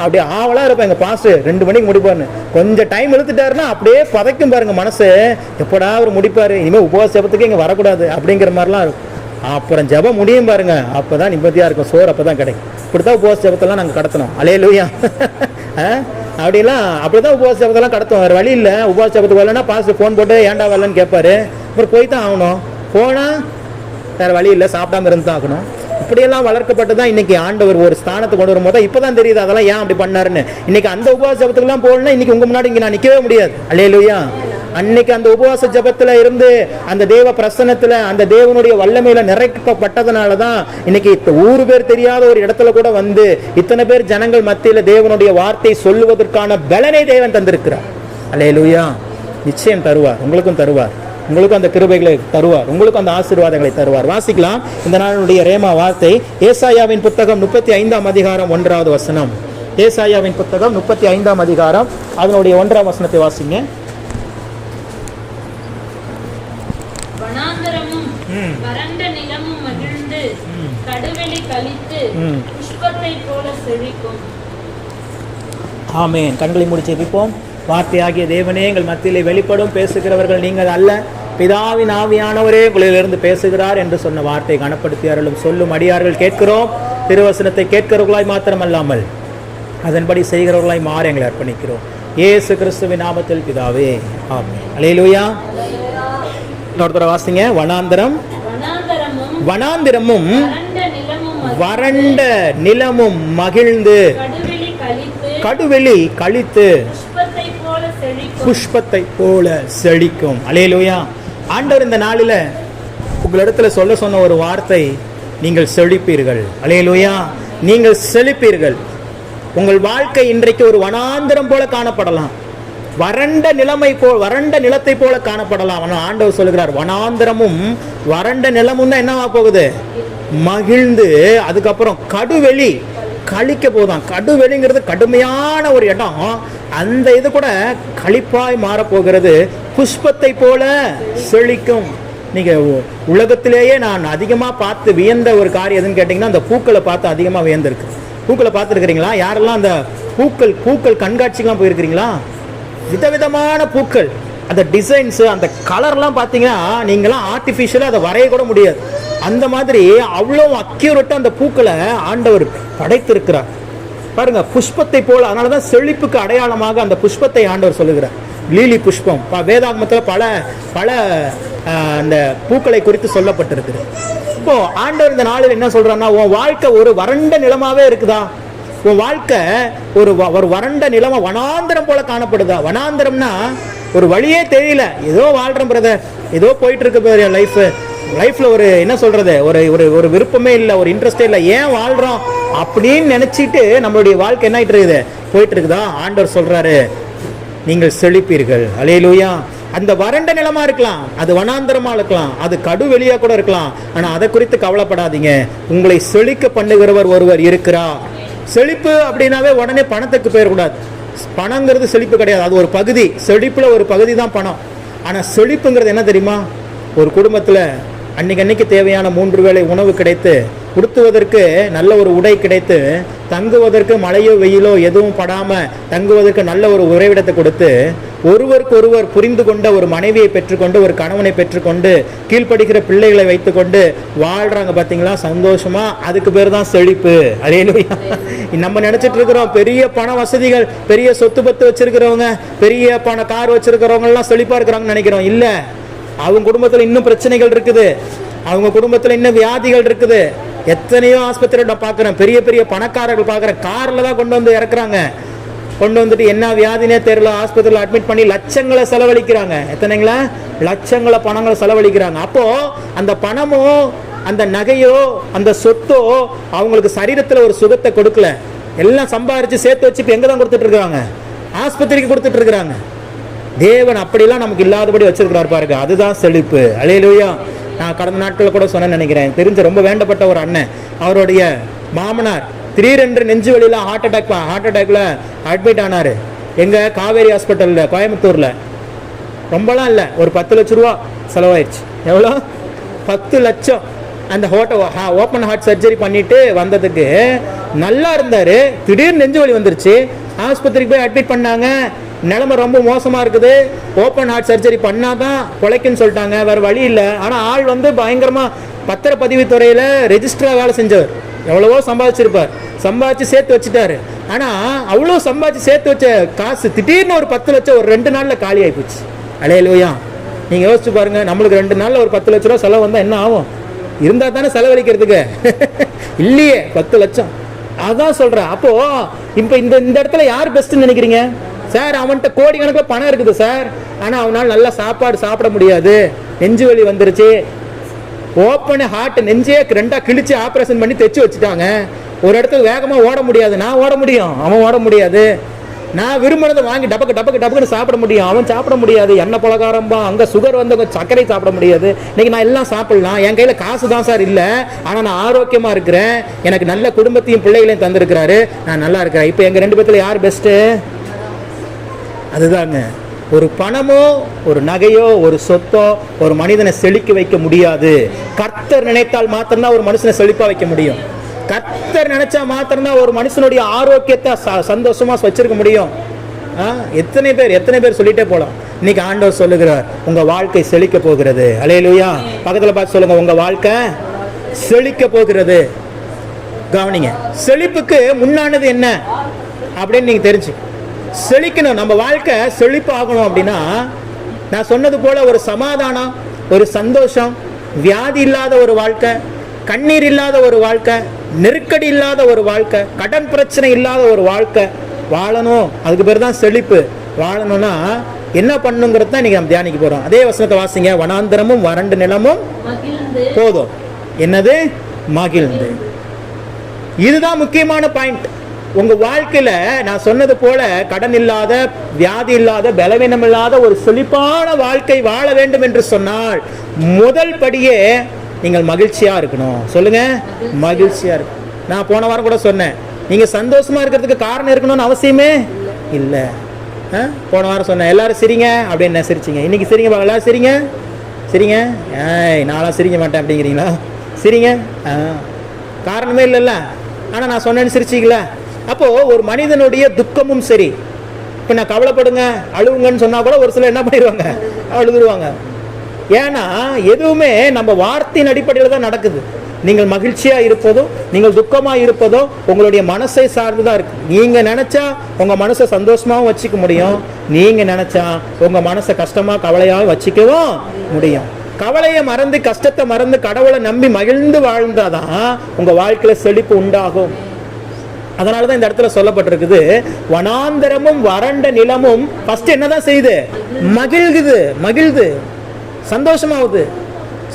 அப்படியே ஆவலா இருப்பேன். எங்க பாஸ்டர் 2 மணிக்கு முடிப்பாருன்னு. கொஞ்சம் டைம் இழுத்துட்டாருன்னா அப்படியே பதைக்கும் பாருங்க மனசு, எப்படா அவர் முடிப்பாரு, இனிமேல் உபவாச ஜெபத்துக்கு இங்க வரக்கூடாது அப்படிங்கிற மாதிரிலாம் இருக்கும். அப்புறம் ஜெபம் முடியும் பாருங்க, அப்பதான் நிம்மதியா இருக்கும், சோறு அப்பதான் கிடைக்கும். இப்படித்தான் உபவாச ஜெபத்தெல்லாம் நாங்க கடத்தணும். அல்லேலூயா. அப்படிதான் உபவாச ஜெபத்தெல்லாம் கடத்துவோம். வேற வழி இல்லை. உபவாச ஜெபத்துக்கு வரலன்னா பாஸ்டர் ஃபோன் போட்டு ஏன்டா வரலன்னு கேட்பாரு. அப்புறம் போய் தான் ஆகணும். போனா வேற வழி இல்லை, சாப்பிடாம இருந்து தான் ஆகணும். இப்படியெல்லாம் வளர்க்கப்பட்டு தான் இன்னைக்கு ஆண்டவர் ஒரு ஸ்தானத்தை கொண்டு வரும்போது இப்பதான் தெரியுது அதெல்லாம் ஏன் அப்படி பண்ணாருன்னு. இன்னைக்கு அந்த உபவாச ஜெபத்துக்குலாம் போகலன்னா இன்னைக்கு உங்க முன்னாடி இங்க நான் நிக்கவே முடியாது. அல்லேலூயா. அன்னைக்கு அந்த உபவாச ஜெபத்துல இருந்து அந்த தேவ பிரசன்னத்துல அந்த தேவனுடைய வல்லமையில நிறைக்கப்பட்டதுனாலதான் இன்னைக்கு ஊரு பேர் தெரியாத ஒரு இடத்துல கூட வந்து இத்தனை பேர் ஜனங்கள் மத்தியில தேவனுடைய வார்த்தை சொல்லுவதற்கான பலனை தேவன் தந்திருக்கிறார். அல்லேலூயா. நிச்சயம் தருவார், உங்களுக்கும் தருவார், உங்களுக்கும் அந்த கிருபைகளை தருவார், உங்களுக்கும் அந்த ஆசீர்வாதங்களை தருவார். வாசிக்கலாம் இந்த நாளுடைய ரேமா வார்த்தை. ஏசாயாவின் புத்தகம் 35ஆம் அதிகாரம் 1வது வசனம். ஏசாயாவின் புத்தகம் 35ஆம் அதிகாரம் அதனுடைய 1ஆம் வசனத்தை வாசிங்க. வனாந்தரமும் வறண்ட நிலமும் மகிழ்ந்து கடுவெளி கழித்து புஷ்பத்தை போல செழிக்கும். ஆமென். கண்களை மூடி ஜெபிப்போம். வார்த்தையாகிய தேவனே, எங்கள் மத்தியிலே வெளிப்படும். பேசுகிறவர்கள் நீங்கள் அல்ல, பிதாவின் ஆவியானவரே உங்களிலிருந்து பேசுகிறார் என்று சொன்ன வார்த்தை கனப்படுத்தி அருளும். சொல்லும் அடியார்கள் கேட்கிறோம். திருவசனத்தை கேட்கிறவர்களாய் மாத்திரமல்லாமல் அதன்படி செய்கிறவர்களாய் மாற எங்களை அர்ப்பணிக்கிறோம். இயேசு கிறிஸ்துவின் நாமத்தில் பிதாவே, ஆமென். அல்லேலூயா. இன்னொருத்தர வாசிங்க. வனாந்திரமும் வறண்ட நிலமும் மகிழ்ந்து கடுவெளி கழித்து புஷ்பத்தை போல செழிக்கும். அல்லேலூயா. ஆண்டவர் இந்த நாளில உங்களிடத்துல சொல்ல சொன்ன ஒரு வார்த்தை, நீங்கள் செழிப்பீர்கள். அல்லேலூயா. நீங்கள் செழிப்பீர்கள். உங்கள் வாழ்க்கை இன்றைக்கு ஒரு வனாந்திரம் போல காணப்படலாம், வறண்ட நிலத்தை போல காணப்படலாம். ஆனால் ஆண்டவர் சொல்லுகிறார், வனாந்திரமும் வறண்ட நிலமும் தான் என்னவா போகுது? மகிழ்ந்து அதுக்கப்புறம் கடுவெளி கழிக்க போதான். கடுவெளிங்கிறது கடுமையான ஒரு இடம். அந்த இது கூட களிப்பாய் மாறப்போகிறது. புஷ்பத்தை போல செழிக்கும். நீங்க உலகத்திலேயே நான் அதிகமா பார்த்து வியந்த ஒரு காரியம் எதுன்னு கேட்டீங்கன்னா, அந்த பூக்களை பார்த்து அதிகமா வியந்திருக்கு. பூக்களை பார்த்துருக்கிறீங்களா? யாரெல்லாம் அந்த பூக்கள் கண்காட்சிக்கெல்லாம் போயிருக்கிறீங்களா? விதவிதமான பூக்கள், அந்த டிசைன்ஸு, அந்த கலர்லாம் பார்த்தீங்கன்னா நீங்களாம் ஆர்டிஃபிஷியலாக அதை வரைய கூட முடியாது. அந்த மாதிரி அவ்வளோ அக்யூரேட்டாக அந்த பூக்களை ஆண்டவர் படைத்திருக்கிறார். பாருங்க, புஷ்பத்தை போல. அதனால தான் செழிப்புக்கு அடையாளமாக அந்த புஷ்பத்தை ஆண்டவர் சொல்லுகிறார். லீலி புஷ்பம் வேதாகமத்தில் பல அந்த பூக்களை குறித்து சொல்லப்பட்டிருக்குது. இப்போ ஆண்டவர் இந்த நாளில் என்ன சொல்றாருன்னா, உன் வாழ்க்கை ஒரு வறண்ட நிலமாவே இருக்குதா? உன் வாழ்க்கை ஒரு வறண்ட நிலமா வனாந்திரம் போல காணப்படுதா? வனாந்திரம்னா ஒரு வழியே தெரியல, ஏதோ வாழ்றேன் பிரதர், ஏதோ போயிட்டு இருக்கு லைஃப்ல ஒரு என்ன சொல்றது, ஒரு விருப்பமே இல்லை, ஒரு இன்ட்ரெஸ்டே இல்லை, ஏன் வாழ்றோம் அப்படின்னு நினைச்சிட்டு நம்மளுடைய வாழ்க்கை என்ன ஆயிட்டு இருக்குது, போயிட்டு இருக்குதா? ஆண்டவர் சொல்றாரு, நீங்கள் செழிப்பீர்கள். அல்லேலூயா. அந்த வறண்ட நிலமா இருக்கலாம், அது வனாந்தரமா இருக்கலாம், அது கடுவெளியா கூட இருக்கலாம். ஆனா அதை குறித்து கவலைப்படாதீங்க. உங்களை செழிக்க பண்ணுகிறவர் ஒருவர் இருக்கிறார். செழிப்பு அப்படின்னாவே உடனே பணத்துக்கு போயிடக்கூடாது. பணங்கிறது செழிப்பு கிடையாது, அது ஒரு பகுதி. செழிப்புல ஒரு பகுதி தான் பணம். ஆனா செழிப்புங்கிறது என்ன தெரியுமா? ஒரு குடும்பத்துல அன்னைக்கு தேவையான 3 வேளை உணவு கிடைத்து, உடுத்துவதற்கு நல்ல ஒரு உடை கிடைத்து, தங்குவதற்கு மழையோ வெயிலோ எதுவும் படாம தங்குவதற்கு நல்ல ஒரு உறைவிடத்தை கொடுத்து, ஒருவருக்கு ஒருவர் புரிந்து கொண்ட ஒரு மனைவியை பெற்றுக்கொண்டு, ஒரு கணவனை பெற்றுக்கொண்டு, கீழ்ப்படுகிற பிள்ளைகளை வைத்துக்கொண்டு வாழ்றாங்க பார்த்தீங்களா சந்தோஷமா. அதுக்கு பேர் தான் செழிப்பு. அல்லேலூயா. நம்ம நினைச்சிட்டு இருக்கிறோம் பெரிய பண வசதிகள், பெரிய சொத்து பத்து வச்சிருக்கிறவங்க, பெரிய கார் வச்சிருக்கிறவங்க எல்லாம் செழிப்பா இருக்கிறாங்கன்னு நினைக்கிறோம். இல்ல, அவங்க குடும்பத்துல இன்னும் பிரச்சனைகள் இருக்குது, அவங்க குடும்பத்துல இன்னும் வியாதிகள் இருக்குது. எத்தனையோ ஆஸ்பத்திரியோட பார்க்குறேன், பெரிய பெரிய பணக்காரர்கள் பார்க்குறேன், காரில் தான் கொண்டு வந்து இறக்குறாங்க. கொண்டு வந்துட்டு என்ன வியாதினே தெரியல, ஆஸ்பத்திரியில் அட்மிட் பண்ணி லட்சங்களை செலவழிக்கிறாங்க. எத்தனைங்களா லட்சங்களை பணங்களை செலவழிக்கிறாங்க. அப்போ அந்த பணமோ அந்த நகையோ அந்த சொத்தோ அவங்களுக்கு சரீரத்தில் ஒரு சுகத்தை கொடுக்கல. எல்லாம் சம்பாரிச்சு சேர்த்து வச்சு இப்போ எங்கே தான் கொடுத்துட்டு இருக்காங்க? ஆஸ்பத்திரிக்கு கொடுத்துட்டு இருக்கிறாங்க. தேவன் அப்படிலாம் நமக்கு இல்லாதபடி வச்சிருக்கிறார் பாருங்க, அதுதான் செழிப்பு. அல்லேலூயா. நான் கடந்த நாட்களில் கூட சொன்னேன்னு நினைக்கிறேன், தெரிஞ்ச ரொம்ப வேண்டப்பட்ட ஒரு அண்ணன், அவருடைய மாமனார் திடீரென்று நெஞ்சு வலியில் ஹார்ட் அட்டாக்ல அட்மிட் ஆனார். எங்க காவேரி ஹாஸ்பிட்டல்ல கோயம்புத்தூர்ல. ரொம்பலாம் இல்லை, ஒரு 10 லட்ச ரூபா செலவாயிடுச்சு. எவ்வளோ? 10 லட்சம். அந்த ஓப்பன் ஹார்ட் சர்ஜரி பண்ணிட்டு வந்ததுக்கு நல்லா இருந்தாரு, திடீர்னு நெஞ்சு வலி வந்துருச்சு. ஆஸ்பத்திரிக்கு போய் அட்மிட் பண்ணாங்க. நிலைமை ரொம்ப மோசமா இருக்குது, ஓப்பன் ஹார்ட் சர்ஜரி பண்ணாதான் பொழைக்குன்னு சொல்லிட்டாங்க, வேற வழி இல்லை. ஆனால் ஆள் வந்து பயங்கரமா பத்திரப்பதிவு துறையில ரெஜிஸ்டரா வேலை செஞ்சவர், எவ்வளவோ சம்பாதிச்சிருப்பார், சம்பாதிச்சு சேர்த்து வச்சுட்டாரு. ஆனா அவ்வளோ சம்பாதிச்சு சேர்த்து வச்ச காசு திடீர்னு ஒரு 10 லட்சம் ஒரு 2 நாள்ல காலி ஆயிப்போச்சு. அல்லேலூயா. நீங்க யோசிச்சு பாருங்க, நம்மளுக்கு 2 நாள்ல ஒரு 10 லட்ச ரூபா செலவு வந்தா என்ன ஆகும்? இருந்தா தானே செலவழிக்கிறதுக்கு. இல்லையே, 10 லட்சம். அதான் சொல்றேன். அப்போ இப்ப இந்த இடத்துல யார் பெஸ்ட்னு நினைக்கிறீங்க? சார், அவன்கிட்ட கோடிக்கணக்கில் பணம் இருக்குது சார், ஆனால் அவனால் நல்லா சாப்பாடு சாப்பிட முடியாது, நெஞ்சு வலி வந்துருச்சு, ஓப்பன் ஹார்ட் நெஞ்சே 2ஆ கிழிச்சு ஆப்ரேஷன் பண்ணி தைச்சு வச்சுட்டாங்க. ஒரு இடத்துக்கு வேகமாக ஓட முடியாது, நான் ஓட முடியும், அவன் ஓட முடியாது. நான் விரும்பினதை வாங்கி டபக்குன்னு சாப்பிட முடியும், அவன் சாப்பிட முடியாது. எண்ணெய் பலகாரம்பா, அங்கே சுகர் வந்து சர்க்கரை சாப்பிட முடியாது. இன்னைக்கு நான் எல்லாம் சாப்பிடலாம், என் கையில் காசு தான் சார் இல்லை, ஆனால் நான் ஆரோக்கியமாக இருக்கிறேன், எனக்கு நல்ல குடும்பத்தையும் பிள்ளைகளையும் தந்திருக்கிறாரு, நான் நல்லா இருக்கிறேன். இப்போ எங்கள் 2 பேர்த்துல யார் பெஸ்ட்டு? அதுதாங்க. ஒரு பணமோ ஒரு நகையோ ஒரு சொத்தோ ஒரு மனிதனை செழிக்க வைக்க முடியாது. கர்த்தர் நினைத்தால் மாத்திரம்தான் ஒரு மனுஷனை செழிப்பா வைக்க முடியும். கர்த்தர் நினைச்சா மாத்திரம்தான் ஒரு மனுஷனுடைய ஆரோக்கியத்தை சந்தோஷமா வச்சிருக்க முடியும். எத்தனை பேர் சொல்லிட்டே போலாம். இன்னைக்கு ஆண்டவர் சொல்லுகிறார், உங்க வாழ்க்கை செழிக்க போகிறது. அல்லேலூயா. பக்கத்துல பார்த்து சொல்லுங்க, உங்க வாழ்க்கை செழிக்க போகிறது. கவனிங்க, செழிப்புக்கு முன்னானது என்ன அப்படின்னு நீங்க தெரிஞ்சு செழிக்கணும். நம்ம வாழ்க்கை செழிப்பு ஆகணும் அப்படின்னா, நான் சொன்னது போல ஒரு சமாதானம், ஒரு சந்தோஷம், வியாதி இல்லாத ஒரு வாழ்க்கை, கண்ணீர் இல்லாத ஒரு வாழ்க்கை, நெருக்கடி இல்லாத ஒரு வாழ்க்கை, கடன் பிரச்சனை இல்லாத ஒரு வாழ்க்கை வாழணும். அதுக்கு பேர் தான் செழிப்பு. வாழணும்னா என்ன பண்ணுங்கிறது தான் இன்னைக்கு நம்ம தியானிக்க போறோம். அதே வசனத்தை வாசிங்க. வனாந்தரமும் வறண்ட நிலமும் போதும். என்னது? மகிழ்ந்து. இதுதான் முக்கியமான பாயிண்ட். உங்க வாழ்க்கையில நான் சொன்னது போல கடன் இல்லாத, வியாதி இல்லாத, பலவீனம் இல்லாத ஒரு செழிப்பான வாழ்க்கை வாழ வேண்டும் என்று சொன்னால் முதல் படியே நீங்கள் மகிழ்ச்சியா இருக்கணும். சொல்லுங்க, மகிழ்ச்சியா இருக்கு. நான் போன வாரம் கூட சொன்னேன், நீங்க சந்தோஷமா இருக்கிறதுக்கு காரணம் இருக்கணும்னு அவசியமே இல்லை. போன வாரம் சொன்னேன், எல்லாரும் சிரிங்க அப்படின்னு. சிரிச்சிங்க. இன்னைக்கு சிரிங்க, எல்லாரும் சிரிங்க, சிரிங்க. நான்லாம் சிரிக்க மாட்டேன் அப்படிங்கிறீங்களா? சிரிங்க. காரணமே இல்லைல்ல, ஆனால் நான் சொன்னேன்னு சிரிச்சிங்களா? அப்போ ஒரு மனிதனுடைய துக்கமும் சரி, இப்போ நான் கவலைப்படுங்க, அழுவுங்கன்னு சொன்னா கூட ஒரு சிலர் என்ன பண்ணிடுவாங்க, அழுதுருவாங்க. ஏன்னா எதுவுமே நம்ம வார்த்தையின் அடிப்படையில் தான் நடக்குது. நீங்கள் மகிழ்ச்சியா இருப்பதோ, நீங்கள் துக்கமா இருப்பதோ உங்களுடைய மனசை சார்ந்துதான் இருக்கு. நீங்க நினைச்சா உங்க மனசை சந்தோஷமாவும் வச்சுக்க முடியும், நீங்க நினைச்சா உங்க மனசை கஷ்டமா கவலையாவும் வச்சுக்கவும் முடியும். கவலையை மறந்து, கஷ்டத்தை மறந்து, கடவுளை நம்பி மகிழ்ந்து வாழ்ந்தாதான் உங்க வாழ்க்கையில செழிப்பு உண்டாகும். அதனாலதான் இந்த இடத்துல சொல்லப்பட்டிருக்குது, வனாந்தரமும் வறண்ட நிலமும் ஃபர்ஸ்ட் என்னதான் செய்யுது? மகிழ்குது, மகிழ்ந்து சந்தோஷமாகுது.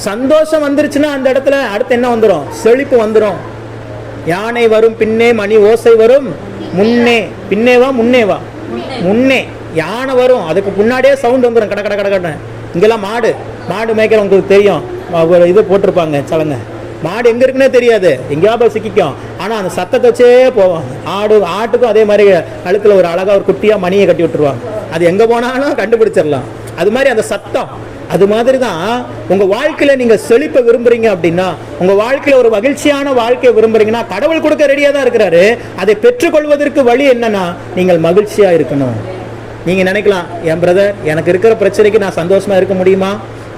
சந்தோஷம் வந்துருச்சுன்னா அந்த இடத்துல அடுத்து என்ன வந்துடும்? செழிப்பு வந்துடும். யானை வரும் பின்னே, மணி ஓசை வரும் முன்னே. பின்னேவா முன்னேவா? முன்னே. யானை வரும், அதுக்கு முன்னாடியே சவுண்ட் வந்துடும், கட கட கட கட. இங்கெல்லாம் மாடு மேய்க்கிற உங்களுக்கு தெரியும், ஒரு இது போட்டிருப்பாங்க சலங்க. மாடு எங்க இருக்குன்னே தெரியாது, எங்கேயா போய் சிக்கிக்கும். ஆனா அந்த சத்தத்தை வச்சே போவாங்க. ஆட்டுக்கும் அதே மாதிரி கழுத்துல ஒரு அழகா ஒரு குட்டியா மணியை கட்டி விட்டுருவாங்க, அது எங்க போனாலும் கண்டுபிடிச்சிடலாம். அது மாதிரி அந்த சத்தம். அது மாதிரி தான் உங்க வாழ்க்கையில நீங்க செழிப்பை விரும்புறீங்க அப்படின்னா, உங்க வாழ்க்கையில ஒரு மகிழ்ச்சியான வாழ்க்கையை விரும்புறீங்கன்னா, கடவுள் கொடுக்க ரெடியா தான் இருக்கிறாரு. அதை பெற்றுக்கொள்வதற்கு வழி என்னன்னா, நீங்கள் மகிழ்ச்சியா இருக்கணும். நீங்க நினைக்கலாம், என் பிரதர் எனக்கு இருக்கிற பிரச்சனைக்கு நான் சந்தோஷமா இருக்க முடியுமா?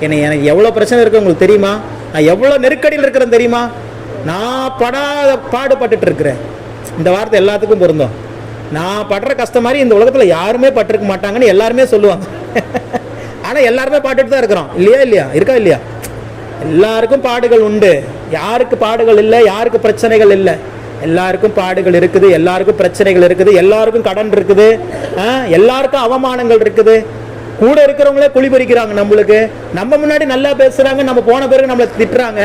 எனக்கு எவ்வளவு பிரச்சனை இருக்கு உங்களுக்கு தெரியுமா? நான் எவ்வளவு நெருக்கடியில் இருக்கிறேன் தெரியுமா? நான் பாடுபட்டு இருக்கிறேன். இந்த வார்த்தை எல்லாத்துக்கும் பொருந்தும். நான் படுற கஷ்டம் மாதிரி இந்த உலகத்துல யாருமே பட்டிருக்க மாட்டாங்கன்னு எல்லாருமே சொல்லுவாங்க. ஆனா எல்லாருமே பாட்டுட்டு தான் இருக்கிறோம், இல்லையா? இல்லையா? இருக்கா இல்லையா? எல்லாருக்கும் பாடுகள் உண்டு. யாருக்கு பாடுகள் இல்லை? யாருக்கு பிரச்சனைகள் இல்லை? எல்லாருக்கும் பாடுகள் இருக்குது, எல்லாருக்கும் பிரச்சனைகள் இருக்குது, எல்லாருக்கும் கடன் இருக்குது, எல்லாருக்கும் அவமானங்கள் இருக்குது. கூட இருக்கிறவங்களே குழி பறிக்கிறாங்க நம்மளுக்கு. நம்ம முன்னாடி நல்லா பேசுறாங்க, நம்ம போன பிறகு நம்மளை திட்டுறாங்க.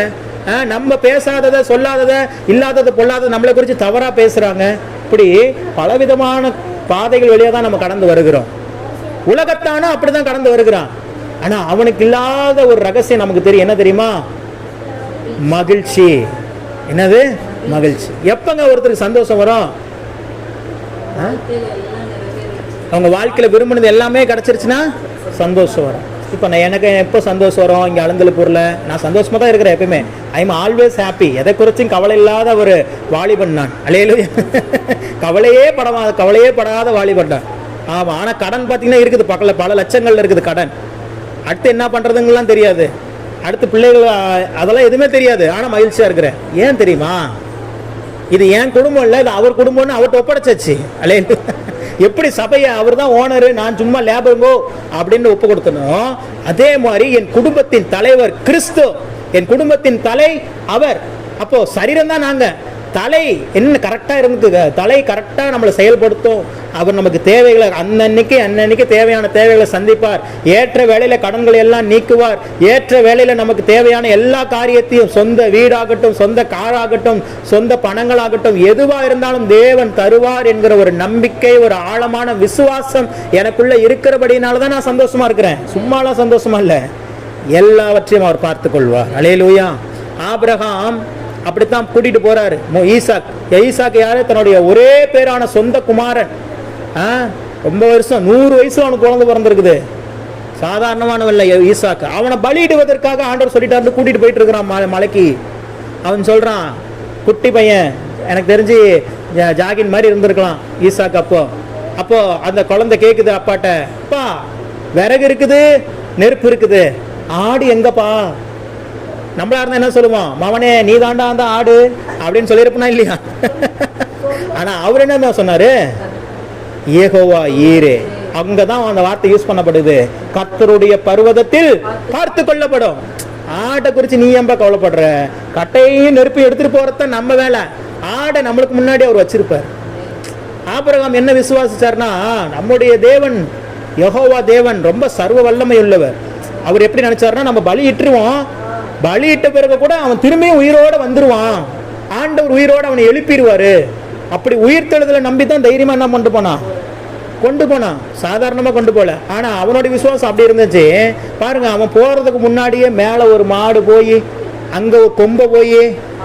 நம்ம பேசாததை, சொல்லாததை, இல்லாததை, பொல்லாததை நம்மளை குறித்து தவறா பேசுறாங்க. இப்படி பலவிதமான பாதைகள் வழியா தான் நம்ம கடந்து வருகிறோம். உலகத்தான அப்படிதான் கடந்து வருகிறான். ஆனா அவனுக்கு இல்லாத ஒரு ரகசியம் நமக்கு தெரியும். என்ன தெரியுமா? மகிழ்ச்சி. என்னது? மகிழ்ச்சி. எப்பங்க ஒருத்தருக்கு சந்தோஷம் வரும்? அவங்க வாழ்க்கையில விரும்பினது எல்லாமே கிடைச்சிருச்சுன்னா சந்தோஷம் வரும். இப்போ எனக்கு எப்போ சந்தோஷம் வரும்? இங்கே அலந்தலூர்ல நான் சந்தோஷமா தான் இருக்கிறேன் எப்பயுமே. I am always happy. எதை குறிச்சும் கவலை இல்லாத ஒரு வாலிபன் நான். அல்லேலூயா. கவலையே படாத வாலிபன் நான். ஆமா. ஆனா கடன் பார்த்தீங்கன்னா இருக்குது, பல லட்சங்கள்ல இருக்குது கடன். அடுத்து என்ன பண்றதுங்கலாம் தெரியாது, அடுத்து பிள்ளைகள் அதெல்லாம் எதுவுமே தெரியாது. ஆனா மகிழ்ச்சியா இருக்கிறேன். ஏன் தெரியுமா? இது என் குடும்பம் இல்லை, இது அவர் குடும்பம்னு அவர்கிட்ட ஒப்படைச்சாச்சு. அல்லேலூயா. எப்படி சபையை அவர் தான் ஓனரு, நான் சும்மா லேபருங்கோ அப்படின்னு ஒப்பு கொடுத்தனும், அதே மாதிரி என் குடும்பத்தின் தலைவர் கிறிஸ்து. என் குடும்பத்தின் தலை அவர். அப்போ சரீரம் தான் நாங்க. தலை என்ன கரெக்டா இருந்துக்குங்க, தலை கரெக்டா நம்மளை செயல்படுத்தும். அவர் நமக்கு தேவைகளை அன்னன்னைக்கு தேவையான தேவைகளை சந்திப்பார். ஏற்ற வேளையில கடன்களை எல்லாம் நீக்குவார். ஏற்ற வேளையில நமக்கு தேவையான எல்லா காரியத்தையும், சொந்த வீடாகட்டும், சொந்த காராகட்டும், சொந்த பணங்களாகட்டும், எதுவா இருந்தாலும் தேவன் தருவார் என்கிற ஒரு நம்பிக்கை, ஒரு ஆழமான விசுவாசம் எனக்குள்ள இருக்கிறபடினாலதான் நான் சந்தோஷமா இருக்கிறேன். சும்மாலாம் சந்தோஷமா இல்ல, எல்லாவற்றையும் அவர் பார்த்துக் கொள்வார். அல்லேலூயா. ஆபிரகாம் அப்படித்தான் கூட்டிட்டு போறாரு. ஈசாக்கு யாரு? தன்னுடைய ஒரே பேரான சொந்த குமாரன். ரொம்ப வருஷம், 100 வயசு அவனுக்கு குழந்தை பிறந்திருக்குது. சாதாரணமானவன் இல்லை ஈசாக்கு. அவனை பலியிடுவதற்காக ஆண்டவர் சொல்லிட்டாரு, கூட்டிட்டு போயிட்டு இருக்கிறான் மலைக்கு. அவன் சொல்றான், குட்டி பையன், எனக்கு தெரிஞ்சு ஜாகின் மாதிரி இருந்திருக்கலாம் ஈசாக்கு. அப்போ அந்த குழந்தை கேக்குது அப்பாட்ட, அப்பா விறகு இருக்குது, நெருப்பு இருக்குது, ஆடு எங்கப்பா? நம்மளா இருந்தா என்ன சொல்லுவோம்? மவனே நீ தாண்டா அந்த ஆடு அப்படின்னு சொல்லியிருப்பா இல்லையா? ஆனா அவர் என்ன சொன்னாரு? யெகோவா ஈரே. அங்கதான் அந்த வார்த்தை யூஸ் பண்ணப்படுது. கர்த்தருடைய பர்வதத்தில் பார்த்து கொள்ளப்படும். ஆட்டை குறிச்சு நீ ஏன்பா கவலைப்படுற? கட்டையும் நெருப்பையும் எடுத்துட்டு போறத நம்ம வேலை. ஆடை நம்மளுக்கு முன்னாடி அவர் வச்சிருப்பார். ஆபிரகாம் என்ன விசுவாசிச்சார்னா, நம்முடைய தேவன் யெகோவா தேவன் ரொம்ப சர்வ வல்லமை உள்ளவர். அவர் எப்படி நினைச்சாருன்னா, நம்ம பலி இட்டுருவோம், பலி இட்ட பிறகு கூட அவன் திரும்பியும் உயிரோட வந்துருவான், ஆண்டவர் உயிரோட அவனை எழுப்பிடுவாரு. அப்படி உயிர்த்தெழுதலை நம்பி தான் தைரியமா என்ன கொண்டு போனான். சாதாரணமா கொண்டு போல. ஆனா அவனுடைய விசுவாசம் அப்படி இருந்துச்சு பாருங்க. அவன் போறதுக்கு முன்னாடியே மேல ஒரு மாடு போய், அங்க ஒரு கொம்பை போய்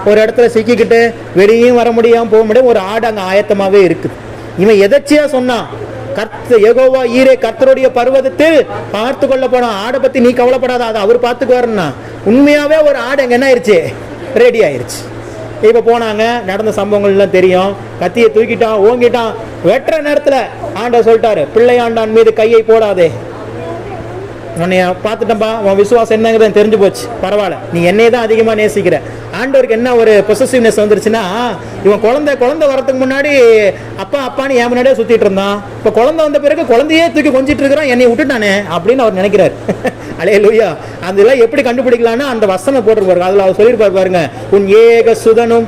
ஒரு இடத்துல சிக்கிக்கிட்டு வெளியும் வர முடியாம போக முடியும், ஒரு ஆடு அங்க ஆயத்தமாவே இருக்குது. இவன் எதர்ச்சியா சொன்னான், யெகோவா ஈரே, கர்த்தருடைய பர்வதத்தில் பார்த்து கொள்ள போனான். ஆடை பத்தி நீ கவலைப்படாத, அதை அவர் பார்த்துக்குவாருன்னா. உண்மையாவே ஒரு ஆடு அங்க என்ன ஆயிடுச்சு? ரெடி ஆயிருச்சு. இப்ப போனாங்க, நடந்த சம்பவங்கள் எல்லாம் தெரியும். கத்தியை தூக்கிட்டான், ஓங்கிட்டான். வெட்டுற நேரத்துல ஆண்டவர் சொல்லிட்டாரு, பிள்ளையாண்டான் மீது கையை போடாதே, உன்னைய பார்த்துட்டப்பா, உன் விசுவாசம் என்னங்கிறது தெரிஞ்சு போச்சு, பரவாயில்ல, நீ என்னையே தான் அதிகமா நேசிக்கிற. ஆண்டவருக்கு என்ன ஒரு பொசசிவ்னஸ் வந்துருச்சுன்னா, இவன் குழந்தை வரதுக்கு முன்னாடி அப்பா அப்பான்னு என் முன்னாடியே சுத்திட்டு இருந்தான், இப்ப குழந்தை வந்த பிறகு குழந்தையே தூக்கி கொஞ்சிட்டு இருக்கிறான், என்னை விட்டுட்டானே அப்படின்னு அவர் நினைக்கிறார். அல்லேலூயா. அதெல்லாம் எப்படி கண்டுபிடிக்கலாம்னா, அந்த வசனம் போட்டிருப்பாரு, அதுல அவர் சொல்லியிருப்பாரு பாருங்க, உன் ஏக சுதனும்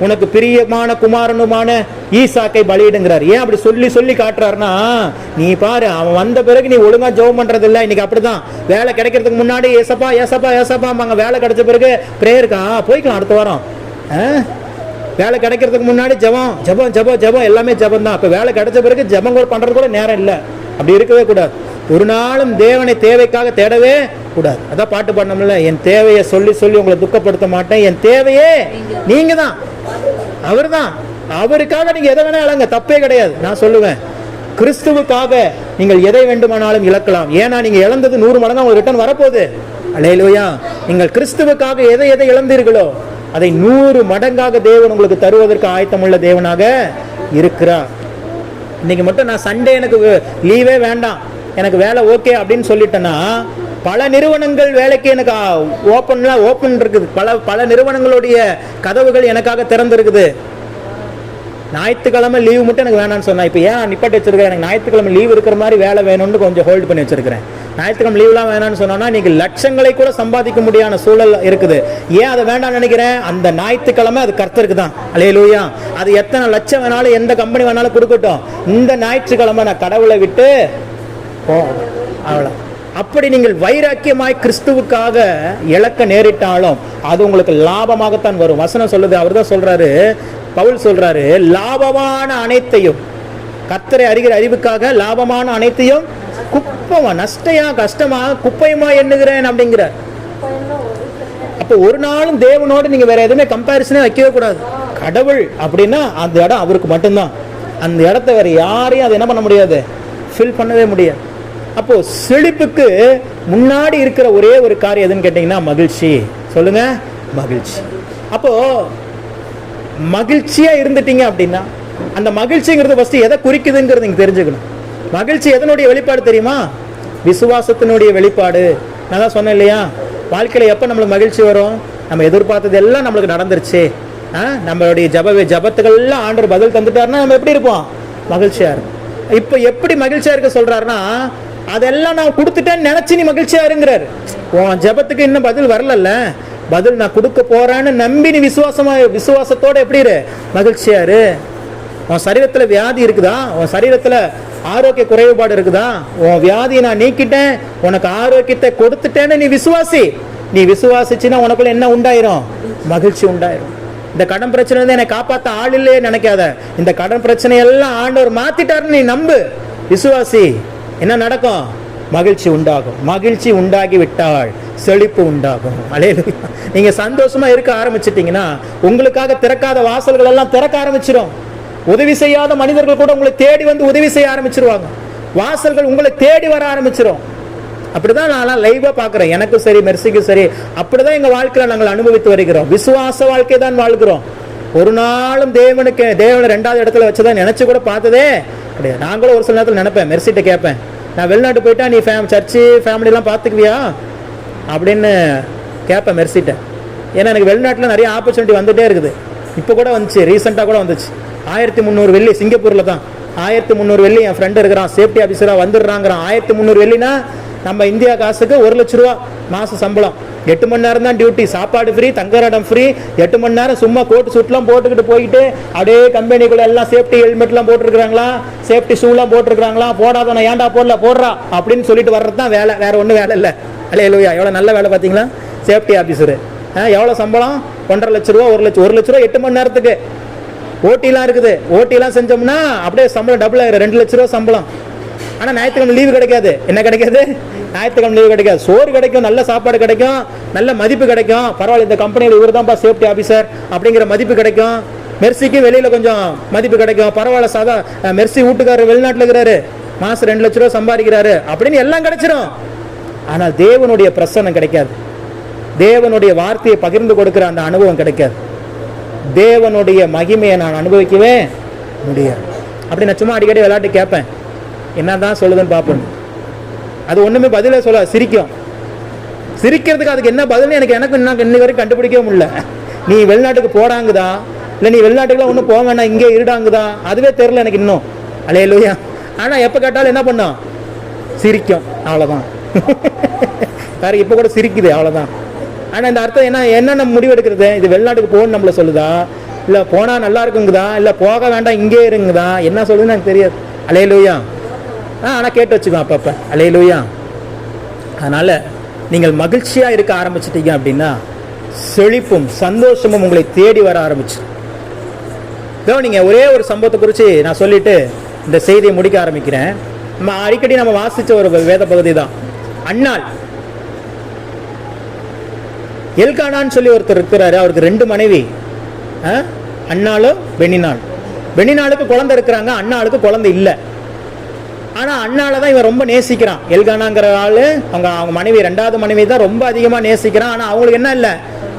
உனக்கு பிரியமான குமாரனுமான ஈசாக்கை பலியிடுங்கிறார். ஏன் அப்படி சொல்லி சொல்லி காட்டுறாருன்னா, நீ பாரு, அவன் வந்த பிறகு நீ ஒழுங்கா ஜெபம் பண்றது இல்லை. இன்னைக்கு அப்படிதான், வேலை கிடைக்கிறதுக்கு முன்னாடி ஏசப்பா ஏசப்பா ஏசப்பாம்பாங்க, வேலை கிடைச்ச பிறகு பிரேயருக்கா போய்க்கலாம் அடுத்த வாரம். வேலை கிடைக்கிறதுக்கு முன்னாடி ஜெபம் ஜெபம் ஜெபம் ஜெபம் எல்லாமே ஜெபம் தான். அப்ப வேலை கிடைச்ச பிறகு ஜெபம் கூட பண்றது கூட நேரம் இல்லை. அப்படி இருக்கவே கூடாது. ஒரு நாளும் தேவனை தேவைக்காக தேடவே கூடாது. அதான் பாட்டு பாடணும்ல, என் தேவையை சொல்லி சொல்லி உங்களை துக்கப்படுத்த மாட்டேன், என் தேவையே நீங்க தான், அவர் தான். அவருக்காக நீங்க எதை வேணா இழங்க, தப்பே கிடையாது. நான் சொல்லுவேன், கிறிஸ்துவுக்காக நீங்கள் எதை வேண்டுமானாலும் இழக்கலாம். ஏன்னா நீங்க இழந்தது 100 மடங்கு உங்களுக்கு ரிட்டர்ன் வரப்போகுது. அல்லேலூயா. நீங்கள் கிறிஸ்துவுக்காக எதை எதை இழந்தீர்களோ அதை 100 மடங்காக தேவன் உங்களுக்கு தருவதற்கு ஆயத்தமுள்ள தேவனாக இருக்கிறார். இன்னைக்கு மட்டும் நான் சண்டே எனக்கு லீவே வேண்டாம், எனக்கு வேலை ஓகே அப்படின்னு சொல்லிட்டேன்னா, பல நிறுவனங்கள் வேலைக்கு எனக்கு ஓப்பன் இருக்குது. பல நிறுவனங்களுடைய கதவுகள் எனக்காக திறந்திருக்குது. ஞாயிற்றுக்கிழமை லீவு மட்டும் எனக்கு வேணான்னு சொன்னா, இப்போ ஏன் நிப்பாட்டி வச்சிருக்கேன், எனக்கு ஞாயிற்றுக்கிழமை லீவு இருக்கிற மாதிரி வேலை வேணும்னு கொஞ்சம் ஹோல்ட் பண்ணி வச்சிருக்கிறேன். ஞாயிற்றுக்கிழமை லீவ்லாம் வேணான்னு சொன்னா, இன்னைக்கு லட்சங்களை கூட சம்பாதிக்க முடியாத சூழல் இருக்குது. ஏன் அதை வேண்டாம்னு நினைக்கிறேன்? அந்த ஞாயிற்றுக்கிழமை அது கர்த்தருக்கு தான். அல்லேலூயா. அது எத்தனை லட்சம் வேணாலும் எந்த கம்பெனி வேணாலும் கொடுக்கட்டும், இந்த ஞாயிற்றுக்கிழமை நான் கடவுளை விட்டு அவ்வளோ. அப்படி நீங்கள் வைராக்கியமாய் கிறிஸ்துவுக்காக இழக்க நேரிட்டாலும் அது உங்களுக்கு லாபமாகத்தான் வரும். வசனம் சொல்லுது, அவர் தான் சொல்றாரு, பவுல் சொல்றாரு, லாபமான அனைத்தையும், கர்த்தரை அறிகிற அறிவுக்காக லாபமான அனைத்தையும் குப்பமா நஷ்டையா கஷ்டமா குப்பையுமா எண்ணுகிறேன் அப்படிங்கிறார். அப்போ ஒரு நாளும் தேவனோடு நீங்க வேற எதுவுமே கம்பேரிசனே வைக்கவே கூடாது. கடவுள் அப்படின்னா அந்த இடம் அவருக்கு மட்டும்தான். அந்த இடத்த வேற யாரையும் அதை என்ன பண்ண முடியாது, ஃபில் பண்ணவே முடியாது. அப்போ செழிப்புக்கு முன்னாடி இருக்கிற ஒரே ஒரு காரியம் எதுன்னு கேட்டீங்கன்னா மகிழ்ச்சி. சொல்லுங்க, மகிழ்ச்சி. அப்போ மகிழ்ச்சியா இருந்துட்டீங்க அப்படின்னா, அந்த மகிழ்ச்சிங்கிறது ஃபர்ஸ்ட் எதை குறிக்குதுங்கிறது நீங்க தெரிஞ்சுக்கணும். மகிழ்ச்சி எதனுடைய வெளிப்பாடு தெரியுமா? விசுவாசத்தினுடைய வெளிப்பாடு. நான் தான் சொன்னேன் இல்லையா, வாழ்க்கையில எப்ப நம்மளுக்கு மகிழ்ச்சி வரும்? நம்ம எதிர்பார்த்தது எல்லாம் நம்மளுக்கு நடந்துருச்சு, நம்மளுடைய ஜபத்துகள் எல்லாம் ஆண்டவர் பதில் தந்துட்டாருன்னா நம்ம எப்படி இருப்போம்? மகிழ்ச்சியா இருக்கும். இப்ப எப்படி மகிழ்ச்சியா இருக்க சொல்றாருன்னா, அதெல்லாம் நான் கொடுத்துட்டேன்னு நினைச்சு நீ மகிழ்ச்சியா இருங்கிறாரு. உன் ஜபத்துக்கு இன்னும் பதில் வரல, பதில் நான் கொடுக்க போறேன்னு நம்பி நீ விசுவாசத்தோட எப்படி இரு, மகிழ்ச்சியா இரு. உன் சரீரத்துல வியாதி இருக்குதா, உன் சரீரத்துல ஆரோக்கிய குறைபாடு இருக்குதா, உன் வியாதியை நான் நீக்கிட்டேன், உனக்கு ஆரோக்கியத்தை கொடுத்துட்டேன்னு நீ விசுவாசி. நீ விசுவாசிச்சுன்னா உனக்குள்ள என்ன உண்டாயிரும்? மகிழ்ச்சி உண்டாயிரும். இந்த கடன் பிரச்சனை வந்து என்னை காப்பாத்த ஆள் இல்லையே நினைக்காத. இந்த கடன் பிரச்சனை எல்லாம் ஆண்டவர் மாத்திட்டாருன்னு நீ நம்பு, விசுவாசி. என்ன நடக்கும்? மகிழ்ச்சி உண்டாகும். மகிழ்ச்சி உண்டாகி விட்டால் செழிப்பு உண்டாகும். அல்லேலூயா. நீங்க சந்தோஷமா இருக்க ஆரம்பிச்சிட்டீங்கன்னா உங்களுக்காக திறக்காத வாசல்கள் எல்லாம் திறக்க ஆரம்பிச்சிடும். உதவி செய்யாத மனிதர்கள் கூட உங்களை தேடி வந்து உதவி செய்ய ஆரம்பிச்சிருவாங்க. வாசல்கள் உங்களை தேடி வர ஆரம்பிச்சிடும். அப்படிதான் நான் லைவா பாக்குறேன். எனக்கும் சரி, மெர்சிக்கும் சரி, அப்படிதான் எங்க வாழ்க்கையில நாங்கள் அனுபவித்து வருகிறோம். விசுவாச வாழ்க்கை தான் வாழ்கிறோம். ஒரு நாளும் தேவனை 2வது இடத்துல வச்சதான் நினைச்சு கூட பார்த்ததே கிடையாது. நான் கூட ஒரு சில நேரத்தில் நினைப்பேன், மெர்சிட்ட கேட்பேன், நான் வெளிநாட்டு போயிட்டா நீ சர்ச்சு ஃபேமிலிலாம் பார்த்துக்குவியா அப்படின்னு கேட்பேன் மெர்சிட்ட. ஏன்னா எனக்கு வெளிநாட்டில் நிறைய ஆப்பர்ச்சுனிட்டி வந்துகிட்டே இருக்குது. இப்போ கூட வந்துச்சு, ரீசெண்டாக கூட வந்துச்சு. 1300 வெள்ளி, சிங்கப்பூரில் தான் 1300 வெள்ளி. என் ஃப்ரெண்டு இருக்கிறான், சேஃப்டி ஆஃபீஸராக வந்துடுறாங்கிறான். 1300 வெள்ளினா நம்ம இந்தியா காசுக்கு 1 லட்ச ரூபா மாத சம்பளம். 8 மணி நேரம் தான் டியூட்டி, சாப்பாடு ஃப்ரீ, தங்குற இடம் ஃப்ரீ. 8 மணி நேரம் சும்மா கோட்டு சூட்லாம் போட்டுக்கிட்டு போயிட்டு அப்படியே கம்பெனிக்குள்ள எல்லாம் சேஃப்டி ஹெல்மெட்லாம் போட்டுருக்காங்களா, சேஃப்டி ஷூலாம் போட்டுருக்காங்களா, போடாதவன ஏன்டா போடுறா அப்படின்னு சொல்லிட்டு வர்றது தான் வேலை, வேற ஒன்றும் வேலை இல்லை. அல்லேலூயா, எவ்வளோ நல்ல வேலை பார்த்தீங்களா? Safety officer. எவ்வளோ சம்பளம்? 1.5 லட்ச ரூபா, 1 லட்ச ரூபா 8 மணி நேரத்துக்கு. ஓட்டிலாம் இருக்குது, ஓட்டிலாம் செஞ்சோம்னா அப்படியே சம்பளம் டபுள் ஆகிடும், 2 லட்ச ரூபா சம்பளம். ஆனால் ஞாயிற்றுக்கிழமை லீவு கிடைக்காது. என்ன கிடைக்காது? ஞாயிற்றுக்கிழமை லீவு கிடைக்காது. சோறு கிடைக்கும், நல்ல சாப்பாடு கிடைக்கும், நல்ல மதிப்பு கிடைக்கும். பரவாயில்ல, இந்த கம்பெனியில் இவர் தான்ப்பா சேஃப்டி ஆஃபீஸர் அப்படிங்கிற மதிப்பு கிடைக்கும். மெர்சிக்கு வெளியில் கொஞ்சம் மதிப்பு கிடைக்கும். பரவாயில்ல, சாதா மெர்சி வீட்டுக்காரர் வெளிநாட்டில் இருக்கிறாரு, மாதம் 2 லட்ச ரூபா சம்பாதிக்கிறாரு அப்படின்னு எல்லாம் கிடைச்சிடும். ஆனால் தேவனுடைய பிரசன்னம் கிடைக்காது. தேவனுடைய வார்த்தையை பகிர்ந்து கொடுக்கிற அந்த அனுபவம் கிடைக்காது. தேவனுடைய மகிமையை நான் அனுபவிக்கவே முடியாது. அப்படி நான் சும்மா அடிக்கடி விளையாட்டு கேட்பேன், என்னதான் சொல்லுதுன்னு பார்ப்பேன். அது ஒன்றுமே பதிலே சொல்ல, சிரிக்கும். சிரிக்கிறதுக்கு அதுக்கு என்ன பதில்னு எனக்கு இன்ன வரைக்கும் கண்டுபிடிக்கவே முடியல. நீ வெளிநாட்டுக்கு போடாங்குதா, இல்லை நீ வெளிநாட்டுக்குலாம் ஒன்றும் போக வேணாம் இங்கே இருடாங்குதா, அதுவே தெரில எனக்கு இன்னும். அல்லேலூயா. ஆனால் எப்போ கேட்டாலும் என்ன பண்ணோம்? சிரிக்கும், அவ்வளோதான். வேற இப்போ கூட சிரிக்குது, அவ்வளோதான். ஆனால் இந்த அர்த்தம் என்ன நம்ம முடிவு எடுக்கிறது? இது வெளிநாட்டுக்கு போகணும்னு நம்மளை சொல்லுதா, இல்லை போனால் நல்லா இருக்குங்குதா, இல்லை போக வேண்டாம் இங்கே இருங்குதா, என்ன சொல்லுதுன்னு எனக்கு தெரியாது. அல்லேலூயா. ஆனால் கேட்டு வச்சுக்கோ அப்பப்போ. அல்லேலூயா. அதனால் நீங்கள் மகிழ்ச்சியாக இருக்க ஆரம்பிச்சிட்டீங்க அப்படின்னா செழிப்பும் சந்தோஷமும் உங்களை தேடி வர ஆரம்பிச்சு. நீங்கள் ஒரே ஒரு சம்பவத்தை குறித்து நான் சொல்லிட்டு இந்த செய்தியை முடிக்க ஆரம்பிக்கிறேன். நம்ம அடிக்கடி நம்ம வாசித்த ஒரு வேத பகுதி தான். அன்னாள், எல்கானான்னு சொல்லி ஒருத்தர் இருக்கிறாரு, அவருக்கு 2 மனைவி, அன்னாளும் பெண்ணினாள். பெண்ணினாளுக்கு குழந்தை இருக்கிறாங்க, அன்னாளுக்கு குழந்தை இல்லை. ஆனால் அண்ணால தான் இவன் ரொம்ப நேசிக்கிறான். எல்கானாங்கிற ஆள் அவங்க மனைவி, 2வது மனைவி தான் ரொம்ப அதிகமாக நேசிக்கிறான். ஆனால் அவங்களுக்கு என்ன இல்லை?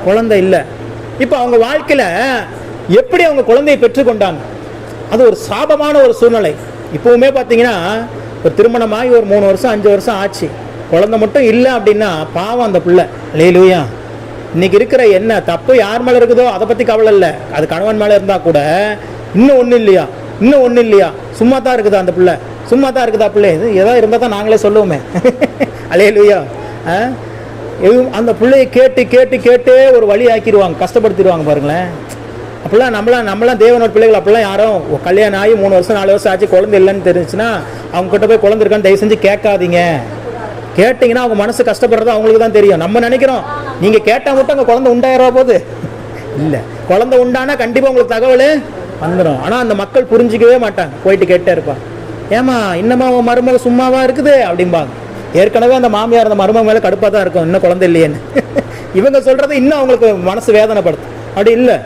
குழந்தை இல்லை. இப்போ அவங்க வாழ்க்கையில் எப்படி அவங்க குழந்தையை பெற்றுக்கொண்டாங்க? அது ஒரு சாபமான ஒரு சூழ்நிலை. இப்போவுமே பார்த்தீங்கன்னா ஒரு திருமணமாகி ஒரு 3 வருஷம் 5 வருஷம் ஆச்சு, குழந்தை மட்டும் இல்லை அப்படின்னா பாவம் அந்த பிள்ளை. அல்லேலூயா. இன்னைக்கு இருக்கிற என்ன தப்பு யார் மேலே இருக்குதோ அதை பற்றி கவலை இல்லை. அது கணவன் மேலே இருந்தால் கூட இன்னும் ஒன்றும் இல்லையா, சும்மா தான் இருக்குதா அந்த பிள்ளை, சும்மா தான் இருக்குதா பிள்ளை, இது ஏதோ இருந்தால் தான் நாங்களே சொல்லுவோமே. அல்லேலூயா. அந்த பிள்ளையை கேட்டு ஒரு வழி ஆக்கிடுவாங்க, கஷ்டப்படுத்திடுவாங்க பாருங்களேன். அப்படிலாம் நம்மளாம் தேவனோட பிள்ளைகள் அப்படிலாம் யாரும் கல்யாணம் ஆகி 3 வருஷம் 4 வருஷம் ஆச்சு குழந்தை இல்லைன்னு தெரிஞ்சுன்னா அவங்க கிட்ட போய் குழந்தை இருக்கான்னு தயவு செஞ்சு கேட்காதீங்க. கேட்டிங்கன்னா அவங்க மனசு கஷ்டப்படுறது அவங்களுக்கு தான் தெரியும். நம்ம நினைக்கிறோம் நீங்கள் கேட்டால் மட்டும் அங்கே குழந்தை உண்டாயிரவா போகுது. இல்லை, குழந்தை உண்டானா கண்டிப்பாக உங்களுக்கு தகவல் வந்துடும். ஆனால் அந்த மக்கள் புரிஞ்சிக்கவே மாட்டாங்க, போயிட்டு கேட்டே இருப்பாங்க. ஏமா இன்னமா அவன் மருமக சும்மாவா இருக்குது அப்படிம்பாங்க. ஏற்கனவே அந்த மாமியார் அந்த மருமக மேலே கடுப்பாக தான் இருக்கும், இன்னும் குழந்தை இல்லையேன்னு. இவங்க சொல்கிறது இன்னும் அவங்களுக்கு மனசு வேதனைப்படுத்து. அப்படி இல்லை,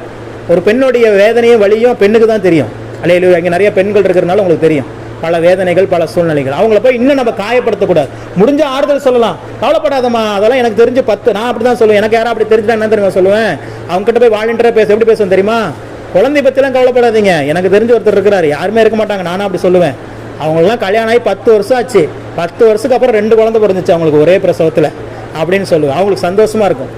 ஒரு பெண்ணுடைய வேதனையும் வலியும் பெண்ணுக்கு தான் தெரியும். அல்லேலூயா. இங்கே நிறைய பெண்கள் இருக்கிறதுனால உங்களுக்கு தெரியும் பல வேதனைகள், பல சூழ்நிலைகள். அவங்கள போய் இன்னும் நம்ம காயப்படுத்தக்கூடாது. முடிஞ்ச ஆறுதல் சொல்லலாம், கவலைப்படாதம்மா, அதெல்லாம் எனக்கு தெரிஞ்சு 10. நான் அப்படி தான் சொல்லுவேன். எனக்கு யாரும் அப்படி தெரிஞ்சுட்டா என்ன தெரியுமா சொல்லுவேன்? அவங்க கிட்ட போய் வாலண்டியராக எப்படி பேசுவேன் தெரியுமா? குழந்தை பற்றிலாம் கவலைப்படாதீங்க, எனக்கு தெரிஞ்ச ஒருத்தர் இருக்கிறாரு, யாருமே இருக்க மாட்டாங்க, நானும் அப்படி சொல்லுவேன். அவங்களெலாம் கல்யாணம் ஆகி 10 வருஷம் ஆச்சு, 10 வருஷத்துக்கு அப்புறம் 2 குழந்தை பிறந்துச்சு அவங்களுக்கு ஒரே பிரசவத்தில் அப்படின்னு சொல்லுவேன். அவங்களுக்கு சந்தோஷமாக இருக்கும்.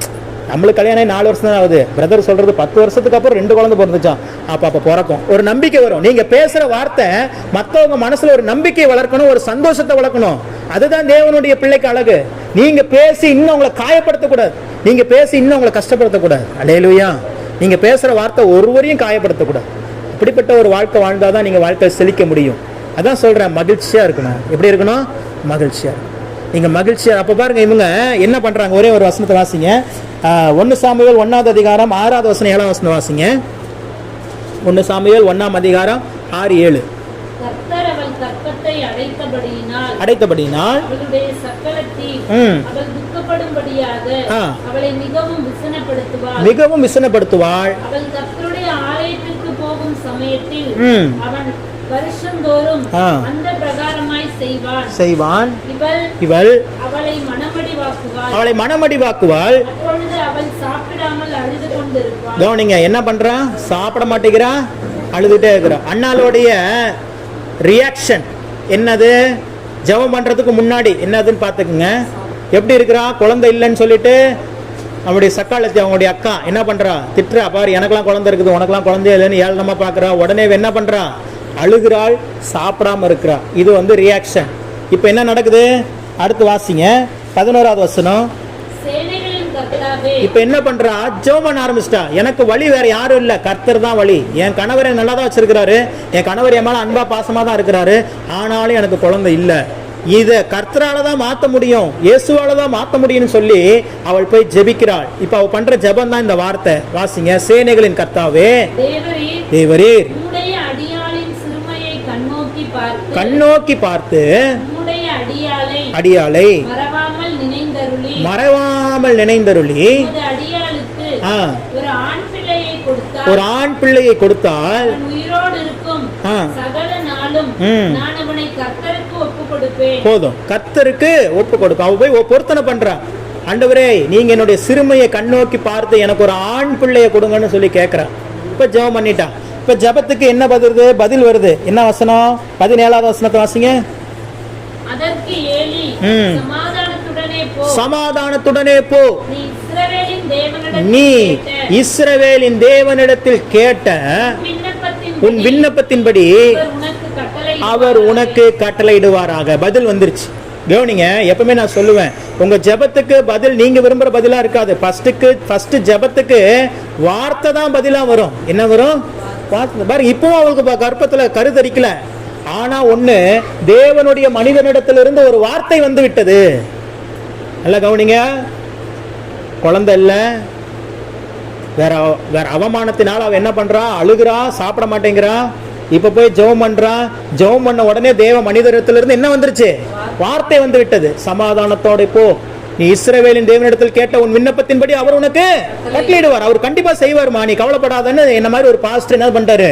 நம்மளுக்கு கல்யாணம் ஆகி 4 வருஷம் தான் ஆகுது, பிரதர் சொல்கிறது 10 வருஷத்துக்கு அப்புறம் 2 குழந்தை பிறந்துச்சான். அப்போ பிறக்கும், ஒரு நம்பிக்கை வரும். நீங்கள் பேசுகிற வார்த்தை மற்றவங்க மனசில் ஒரு நம்பிக்கையை வளர்க்கணும், ஒரு சந்தோஷத்தை வளர்க்கணும். அதுதான் தேவனுடைய பிள்ளைக்கு அழகு. நீங்கள் பேசி இன்னும் அவங்களை காயப்படுத்தக்கூடாது, நீங்கள் பேசி இன்னும் அவங்களை கஷ்டப்படுத்தக்கூடாது. அல்லேலூயா. நீங்கள் பேசுகிற வார்த்தை ஒருவரையும் காயப்படுத்தக்கூடாது. இப்படிப்பட்ட ஒரு வாழ்க்கை வாழ்ந்தால் தான் நீங்கள் வாழ்க்கை செழிக்க முடியும். அதான் சொல்கிறேன், மகிழ்ச்சியாக இருக்கணும். எப்படி இருக்கணும்? மகிழ்ச்சியாக இருக்கணும். நீங்கள் மகிழ்ச்சியாக. அப்போ பாருங்கள், இவங்க என்ன பண்ணுறாங்க? ஒரே ஒரு வசனத்தை வாசிங்க. 1 சாமுவேல் 1வது அதிகாரம் 6வது வசனம் 7வது வசனம் வாசிங்க. 1 சாமுவேல் 1ஆம் அதிகாரம் 6-7. கர்த்தர் அவள் கற்பத்தை அடைத்தபடியினால் அவளுடைய சக்கலத்தில் அவள் துக்கப்படும்படியாக அவளை மிகவும் விசனப்படுத்துவாள். அவள் கர்த்தருடைய ஆலயத்திற்கு போகும் சமயத்தில் அவன் வருஷந்தோறும் அந்த பிரகாரமாய் செய்வான். இவள் அவளை மனமடிவாக்குவாள். அப்பொழுது அவள் சாப்பிடாமல் அழுது கொண்டிருப்பாள். கவனிங்க, என்ன பண்றா? சாப்பிட மாட்டேங்கிறா, அழுதுட்டே இருக்கிறா. அண்ணாளுடைய ரியாக்ஷன் என்னது? ஜெபம் பண்றதுக்கு முன்னாடி என்னதுன்னு பார்த்துக்குங்க. எப்படி இருக்கிறா? குழந்தை இல்லைன்னு சொல்லிட்டு அவனுடைய சக்காலத்தி அவங்களுடைய அக்கா என்ன பண்றா? திட்டுறா, பாரு எனக்கெல்லாம் குழந்தை இருக்குது, உனக்கெல்லாம் குழந்தையே இல்லைன்னு ஏளனமா பார்க்குறா. உடனே என்ன பண்றா? அழுகிறாள், சாப்பிடாம இருக்கிறா. இது வந்து ரியாக்ஷன். இப்போ என்ன நடக்குது? அடுத்து வாசிங்க 11வது வசனம். இப்ப என்ன பண்றா? ஜெபம் பண்ண ஆரம்பிச்சிட்டா. எனக்கு வழி வேற யாரும் இல்ல, கர்த்தர் தான் வழி. என் கணவரை நல்லா தான் வச்சிருக்கிறாரு, என் கணவர் என் மேல அன்பா பாசமா தான் இருக்கிறாரு, ஆனாலும் எனக்கு குழந்தை இல்ல. இத கர்த்தரால தான் மாத்த முடியும், இயேசுவால தான் மாத்த முடியும்னு சொல்லி அவள் போய் ஜெபிக்கிறாள். இப்ப அவ பண்ற ஜெபம் தான் இந்த வார்த்தை. வாசிங்க. சேனைகளின் கர்த்தாவே, தேவரீர் கண்ணோக்கி பார்த்து அடியாளை மறவாமல் நினைந்தருளி ஒரு ஆண் பிள்ளையை கொடுத்தால் போதும், கர்த்தருக்கு ஒப்பு கொடுக்கும். அவ போய் பொருத்தனை பண்றா. ஆண்டவரே, நீங்க என்னுடைய சிறுமையை கண்ணோக்கி பார்த்து எனக்கு ஒரு ஆண் பிள்ளையை கொடுங்கன்னு சொல்லி கேட்கிறா. இப்ப ஜெபம் பண்ணிட்டா. இப்ப ஜெபத்துக்கு என்ன பதில் வருது? என்ன வசனம்? 17வது வசனத்தை வாசிங்க. அதற்கு ஏலி, சமாதானத்துடனே போ, நீ இஸ்ரவேலின் தேவனிடத்தில் கேட்ட உன் விண்ணப்பத்தின்படி அவர் உனக்கு கட்டளையிடுவாராக. பதில் வந்துருச்சு. கவனிங்க, எப்பவுமே நான் சொல்லுவேன், உங்க ஜெபத்துக்கு பதில் நீங்க விரும்புற பதிலா இருக்காது. ஃபர்ஸ்ட் ஜெபத்துக்கு வார்த்தை தான் பதிலா வரும். என்ன வரும்? பாருங்க, இப்பவும் அவளுக்கு கர்ப்பத்துல கருத்தரிக்கல, ஆனா ஒண்ணு, தேவனுடைய மனிதனிடத்திலிருந்து ஒரு வார்த்தை வந்து விட்டது. நல்லா கவனிங்க. குழந்தை இல்ல, வேற அவமானத்தினால அவ என்ன பண்றா? அழுகிறா, சாப்பிட மாட்டேங்கிறா. இப்ப போய் ஜெபம் பண்றா. ஜெபம் பண்ண உடனே தேவ மனிதனிடத்திலிருந்து என்ன வந்துருச்சு? வார்த்தை வந்து விட்டது. சமாதானத்தோட போ, நீ இஸ்ரவேலின் தேவனிடத்தில் கேட்ட உன் விண்ணப்பத்தின்படி அவர் உனக்கு கட்டளையிடுவார். அவர் கண்டிப்பா செய்வார்மா, நீ கவலைப்படாதன்னு என்ன மாதிரி ஒரு பாஸ்டர் என்ன பண்ணிட்டாரு?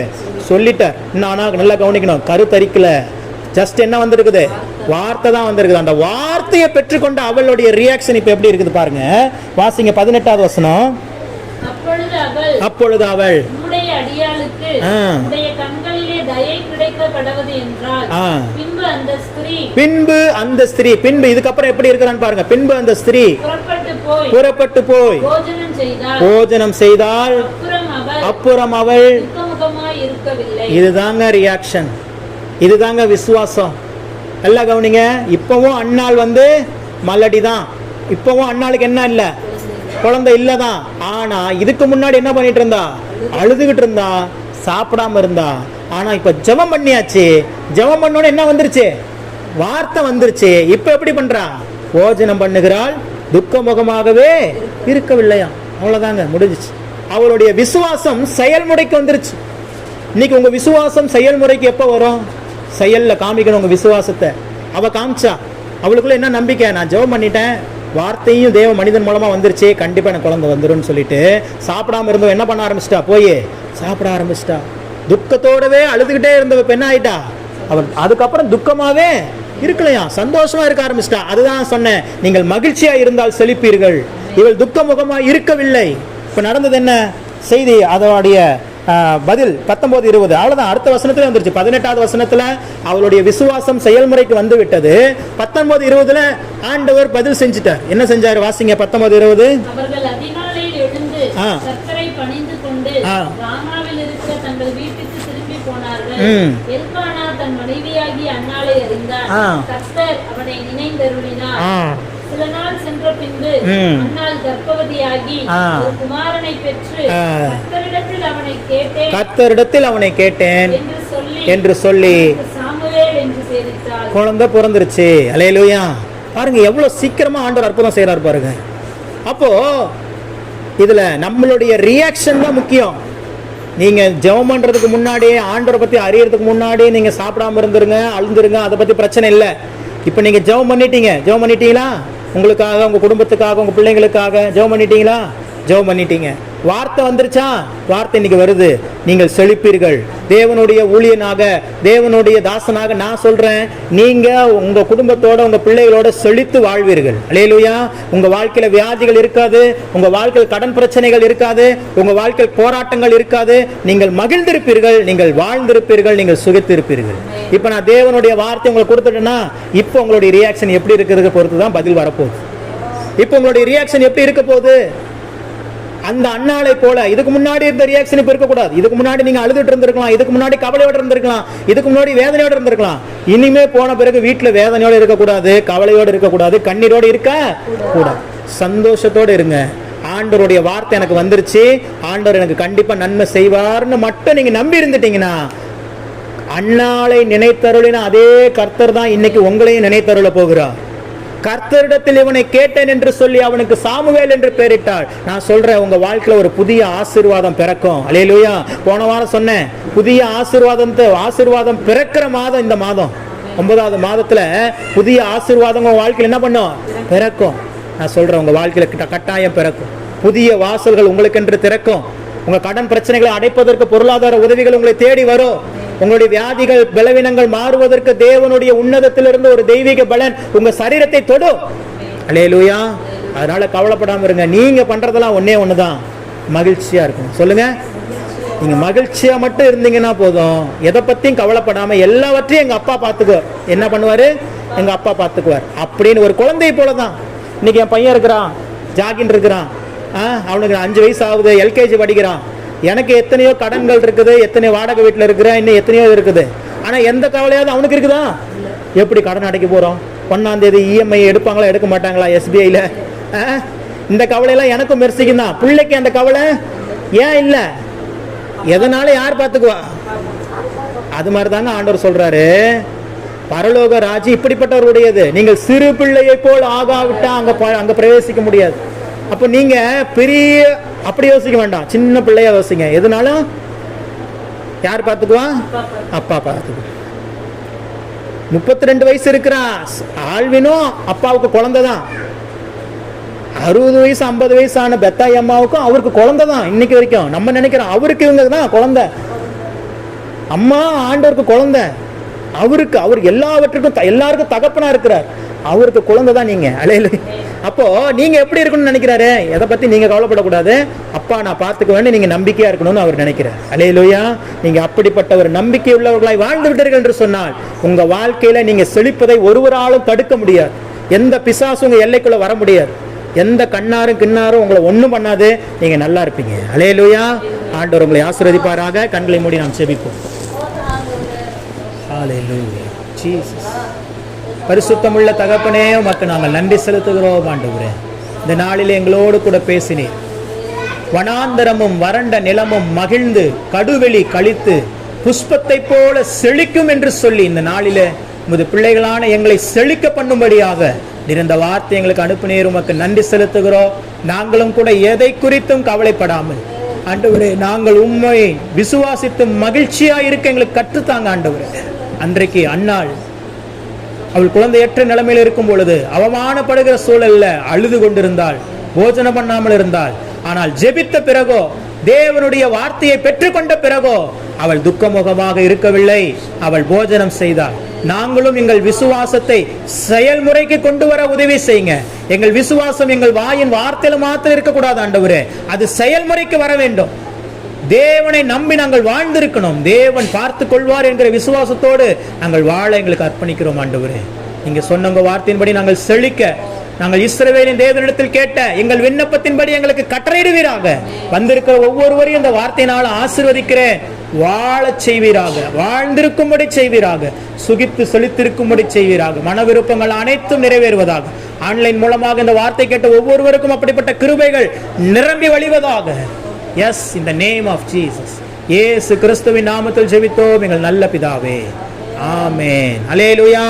சொல்லிட்டார். ஆனா நல்லா கவனிக்கணும், கருத்தரிக்கல, ஜஸ்ட் என்ன வந்திருக்குது? வார்த்தை தான் வந்திருக்குது. அந்த வார்த்தையை பெற்றுக்கொண்ட அவளுடைய ரியாக்ஷன் இப்ப எப்படி இருக்குது பாருங்க. வாசிங்க 18வது வசனம். அப்பொழுது அவள் பின்பு அந்த ஸ்திரீ இதுக்கப்புறம் எப்படி இருக்கிறான்னு பாருங்க. பின்பு அந்த ஸ்திரீ புறப்பட்டு போய் போஜனம் செய்தால் அப்புறம் அவள். இதுதாங்க ரியாக்ஷன், இதுதாங்க விசுவாசம். எல்லாம் கவனிங்க. இப்பவும் அண்ணாள் வந்து மலடி தான். இப்பவும் அண்ணாளுக்கு என்ன இல்ல? குழந்தை இல்லதான். ஆனா இதுக்கு முன்னாடி என்ன பண்ணிட்டு இருந்தா? அழுதுகிட்டு இருந்தா, சாப்பிடாம இருந்தா. ஆனா இப்ப ஜெபம் பண்ணியாச்சு. ஜெபம் பண்ணோட என்ன வந்துருச்சு? வார்த்தை வந்துருச்சு. இப்ப எப்படி பண்றா? போஜனம் பண்ணுகிறாள், துக்க முகமாகவே இருக்கவில்லையா. அவ்வளவுதாங்க, முடிஞ்சிச்சு. அவளுடைய விசுவாசம் செயல்முறைக்கு வந்துருச்சு. இன்னைக்கு உங்க விசுவாசம் செயல்முறைக்கு எப்ப வரும்? செயல்ல காமிக்கணும் உங்க விசுவாசத்தை. அவ காமிச்சா. அவளுக்குள்ள என்ன நம்பிக்கை? நான் ஜெபம் பண்ணிட்டேன், வார்த்தையும் தேவ மனிதன் மூலமா வந்துருச்சு, கண்டிப்பா எனக்கு குழந்தை வந்துடும் சொல்லிட்டு சாப்பிடாம இருந்தவ என்ன பண்ண ஆரம்பிச்சிட்டா? போய் சாப்பிட ஆரம்பிச்சிட்டா. துக்கத்தோடவே அழுதுகிட்டே இருந்தவ பெண்ண ஆயிட்டா. அவள் அதுக்கப்புறம் துக்கமாவே இருக்கலையா, சந்தோஷமா இருக்க ஆரம்பிச்சிட்டா. அதுதான் சொன்னேன், நீங்கள் மகிழ்ச்சியா இருந்தால் செழிப்பீர்கள். இவள் துக்க முகமா இருக்கவில்லை. இப்ப நடந்தது என்ன செய்தி? அதோடைய பதில் 19-20. அவ்வளவுதான். அடுத்த வசனத்துல வந்துருச்சு. 18வது வசனத்துல அவளுடைய விசுவாசம் செயல்முறைக்கு வந்து விட்டது. 19-20 ஆண்டவர் பதில் செஞ்சிட்டார். என்ன செஞ்சாரு? வாசிங்க 19-20. அவர்கள் அதிகாலையில் எழுந்து கர்த்தரை பணிந்து கொண்டு ராமாவில் இருக்கிற தங்கள் வீட்டுக்கு திரும்பி போனார்கள். எல்கானா தன் மனைவியாகி அன்னாளை அறிந்தார். கர்த்தர் அவனை நினைந்தருளினார். சில நாள் சென்ற பின்பு அன்னாள் கர்ப்பவதியாகி ஒரு குமாரனை பெற்று கர்த்தரிடத்தில் அவனை கேட்டேன் என்று சொல்லி சாமுவேல் என்று பெயரிட்டாள். குழந்தை பிறந்துருச்சு. அல்லேலூயா. பாருங்க எவ்வளவு சீக்கிரமா ஆண்டவர் அற்புதம் செய்யறாரு பாருங்க. அப்போ இதுல நம்மளுடைய ரியாக்ஷன் தான் முக்கியம். நீங்க ஜெபம் பண்றதுக்கு முன்னாடி, ஆண்டவரை பத்தி அறியறதுக்கு முன்னாடி நீங்க சாப்பிடாம இருந்துருங்க, அழுந்துருங்க, அதை பத்தி பிரச்சனை இல்லை. இப்ப நீங்க ஜெபம் பண்ணிட்டீங்களா? உங்களுக்காக, உங்க குடும்பத்துக்காக, உங்க பிள்ளைங்களுக்காக ஜெபம் பண்ணிட்டீங்களா? ஜெபம் பண்ணிட்டீங்க, வார்த்தை வந்துருச்சா? வார்த்தை இன்னைக்கு வருது. நீங்கள் செழிப்பீர்கள். தேவனுடைய ஊழியனாக, தேவனுடைய தாசனாக நான் சொல்றேன், நீங்க உங்க குடும்பத்தோட உங்க பிள்ளைகளோட செழித்து வாழ்வீர்கள். அல்லேலூயா. உங்க வாழ்க்கையில வியாதிகள் இருக்காது, உங்க வாழ்க்கையில் கடன் பிரச்சனைகள் இருக்காது, உங்க வாழ்க்கையில் போராட்டங்கள் இருக்காது. நீங்கள் மகிழ்ந்திருப்பீர்கள், நீங்கள் வாழ்ந்திருப்பீர்கள், நீங்கள் சுகித்திருப்பீர்கள். இப்ப நான் தேவனுடைய வார்த்தை உங்களுக்கு கொடுத்துட்டேன்னா, இப்போ உங்களுடைய ரியாக்ஷன் எப்படி இருக்கிறது பொறுத்து தான் பதில் வரப்போகுது. இப்போ உங்களுடைய ரியாக்ஷன் எப்படி இருக்க போகுது? அந்த அண்ணாளை போல இதுக்கு முன்னாடி இருந்த ரியாக்ஷன் இப்ப இருக்கக்கூடாது. இதுக்கு முன்னாடி நீங்க அழுதுட்டு இருந்திருக்கலாம், இதுக்கு முன்னாடி கவலையோடு இருந்திருக்கலாம், இதுக்கு முன்னாடி வேதனையோடு இருந்திருக்கலாம். இனிமே போன பிறகு வீட்டுல வேதனையோடு இருக்கக்கூடாது, கவலையோடு இருக்கக்கூடாது, கண்ணீரோடு இருக்க கூடாது. சந்தோஷத்தோடு இருங்க. ஆண்டவருடைய வார்த்தை எனக்கு வந்துருச்சு, ஆண்டவர் எனக்கு கண்டிப்பா நன்மை செய்வார்னு மட்டும் நீங்க நம்பி இருந்துட்டீங்கன்னா, அண்ணாளை நினைத்தருளின அதே கர்த்தர் தான் இன்னைக்கு உங்களையும் நினைத்தருள போகிறார். கர்த்தரிடத்தில் இவனை கேட்டேன் என்று சொல்லி அவனுக்கு சாமுவேல் என்று பெயரிட்டாள். நான் சொல்றேன், உங்க வாழ்க்கையில ஒரு புதிய ஆசீர்வாதம் பிறக்கும். அல்லேலூயா. போன வாரம் சொன்னேன், புதிய ஆசீர்வாதம் பிறக்கிற மாதம் இந்த மாதம். 9வது மாதத்துல புதிய ஆசீர்வாதம் உங்க வாழ்க்கையில என்ன பண்ணும்? பிறக்கும். நான் சொல்றேன், உங்க வாழ்க்கையில கட்டாயம் பிறக்கும். புதிய வாசல்கள் உங்களுக்கு என்று திறக்கும். உங்க கடன் பிரச்சனைகளை அடைப்பதற்கு பொருளாதார உதவிகள் உங்களை தேடி வரும். உங்களுடைய வியாதிகள் பலவீனங்கள் மாறுவதற்கு தேவனுடைய உன்னதத்திலிருந்து ஒரு தெய்வீக பலன் உங்க சரீரத்தை தொடும். அல்லேலூயா. அதனால கவலைப்படாம இருங்க. நீங்க பண்றதெல்லாம் ஒண்ணுதான், மகிழ்ச்சியா இருக்கும். சொல்லுங்க, நீங்க மகிழ்ச்சியா மட்டும் இருந்தீங்கன்னா போதும். எதை பத்தியும் கவலைப்படாம எல்லாவற்றையும் எங்க அப்பா பாத்துக்குவார். என்ன பண்ணுவாரு? எங்க அப்பா பாத்துக்குவார். அப்படின்னு ஒரு குழந்தை போலதான். இன்னைக்கு என் பையன் இருக்கிறான், ஜாகின் இருக்கிறான், அவனுக்கு 5 வயசு ஆகுது, எல்கேஜி படிக்கிறான். எனக்கு எத்தனையோ கடன்கள் இருக்குது, எத்தனையோ வாடகை வீட்டில் இருக்கிறேன், இன்னும் எத்தனையோ இருக்குது. ஆனா எந்த கவலையாவது அவனுக்கு இருக்குதா? எப்படி கடன் அடைக்க போறோம்? 1ஆம் தேதி இஎம்ஐ எடுப்பாங்களா எடுக்க மாட்டாங்களா எஸ்பிஐல? இந்த கவலையெல்லாம் எனக்கும் மெர்சிக்கும் தான். பிள்ளைக்கு அந்த கவலை ஏன் இல்ல? எதனால யார் பார்த்துக்குவா? அது மாதிரி தாங்க ஆண்டவர் சொல்றாரு, பரலோக ராஜ்யம் இப்படிப்பட்டவருடையது. நீங்கள் சிறு பிள்ளையை போல் ஆகாவிட்டா அங்க பிரவேசிக்க முடியாது. அப்ப நீங்க பெரிய அப்படி யோசிக்க வேண்டாம், சின்ன பிள்ளையா யோசிங்க. எதுனாலும் யார் பார்த்துக்குவா? அப்பா பார்த்துக்குவா. 32 வயசு இருக்கிறான் ஆல்வினும் அப்பாவுக்கு குழந்தை தான். 60 வயசு 50 வயசான பெத்தாய் அம்மாவுக்கும் அவருக்கு குழந்தை தான். இன்னைக்கு வரைக்கும் நம்ம நினைக்கிறோம் அவருக்கு இவங்க தான் குழந்தை. அம்மா ஆண்டவருக்கு குழந்தை. அவருக்கு எல்லாவற்றுக்கும் எல்லாருக்கும் தகப்பனா இருக்கிறார். அவருக்கு குழந்தை தான் நீங்க. அல்லேலூயா. அப்போ நீங்க எப்படி இருக்கணும்னு நினைக்கிறாரு? எதை பத்தி நீங்க கவலைப்படக்கூடாது. அப்பா நான் பார்த்துக்குவேன்னு நீங்க நம்பிக்கையா இருக்கணும்னு அவர் நினைக்கிறார். அல்லேலூயா. நீங்க அப்படிப்பட்ட ஒரு நம்பிக்கை உள்ளவர்களாய் வாழ்ந்து விட்டீர்கள் என்று சொன்னால் உங்க வாழ்க்கையில நீங்க செழிப்பதை ஒருவராலும் தடுக்க முடியாது. எந்த பிசாசும் உங்க எல்லைக்குள்ள வர முடியாது. எந்த கண்ணாரும் கிண்ணாரும் உங்களை ஒண்ணும் பண்ணாது. நீங்க நல்லா இருப்பீங்க. அல்லேலூயா. ஆண்டவர் உங்களை ஆசீர்வதிப்பாராக. கண்களை மூடி நாம் ஜெபிப்போம். அல்லேலூயா. ஜீசஸ். பரிசுத்தமுள்ள தகப்பனே, உமக்கு நாங்கள் நன்றி செலுத்துகிறோம் ஆண்டவரே. இந்த நாளில் எங்களோடு கூட பேசினீர். வனாந்தரமும் வறண்ட நிலமும் மகிழ்ந்து கடுவெளி கழித்து புஷ்பத்தை போல செழிக்கும் என்று சொல்லி இந்த நாளிலே உமது பிள்ளைகளான எங்களை செழிக்க பண்ணும்படியாக இந்த வார்த்தை எங்களுக்கு அனுப்பினீர். உமக்கு நன்றி செலுத்துகிறோம். நாங்களும் கூட எதை குறித்தும் கவலைப்படாமல் ஆண்டவரே, நாங்கள் உண்மை விசுவாசித்து மகிழ்ச்சியா இருக்க எங்களுக்கு கற்றுத்தாங்க ஆண்டவரே. அன்றைக்கு அன்னாள் அவள் குழந்தையற்ற நிலைமையில் இருக்கும் பொழுது அவமானப்படுகிற சூழல்ல அழுது கொண்டிருந்தாள், போஜனம் பண்ணாமல் இருந்தாள். ஆனால் ஜெபித்த பிறகோ, தேவனுடைய வார்த்தையை பெற்றுக்கொண்ட பிறகோ அவள் துக்கமுகமாக இருக்கவில்லை. அவள் போஜனம் செய்தாள். நாங்களும் எங்கள் விசுவாசத்தை செயல்முறைக்கு கொண்டு வர உதவி செய்யுங்க. எங்கள் விசுவாசம் எங்கள் வாயின் வார்த்தையில மாத்திரம் இருக்கக்கூடாது ஆண்டவரே, அது செயல்முறைக்கு வர வேண்டும். தேவனை நம்பி நாங்கள் வாழ்ந்திருக்கணும். தேவன் பார்த்து கொள்வார் என்கிற விசுவாசத்தோடு நாங்கள் வாழ எங்களுக்கு அர்ப்பணிக்கிறோம் ஆண்டவரே. நீங்க சொன்ன உங்க வார்த்தையின்படி நாங்கள் செழிக்க, நாங்கள் இஸ்ரவேலின் தேவனிடத்தில் கேட்ட எங்கள் விண்ணப்பத்தின்படி எங்களுக்கு கட்டளையிடுவீராக. வந்திருக்கிற ஒவ்வொருவரையும் இந்த வார்த்தையினால் ஆசீர்வதிக்கிறேன். வாழச் செய்வீராக, வாழ்ந்திருக்கும்படி செய்வீராக, சுகித்து செழித்திருக்கும்படி செய்வீராக. மன விருப்பங்கள் அனைத்தும் நிறைவேறுவதாக. ஆன்லைன் மூலமாக இந்த வார்த்தை கேட்ட ஒவ்வொருவருக்கும் அப்படிப்பட்ட கிருபைகள் நிரம்பி வழிவதாக. Yes, in the name of Jesus. இயேசு கிறிஸ்துவின் நாமத்தில் ஜெபித்தோம் எங்கள் நல்ல பிதாவே. ஆமென். அல்லேலூயா.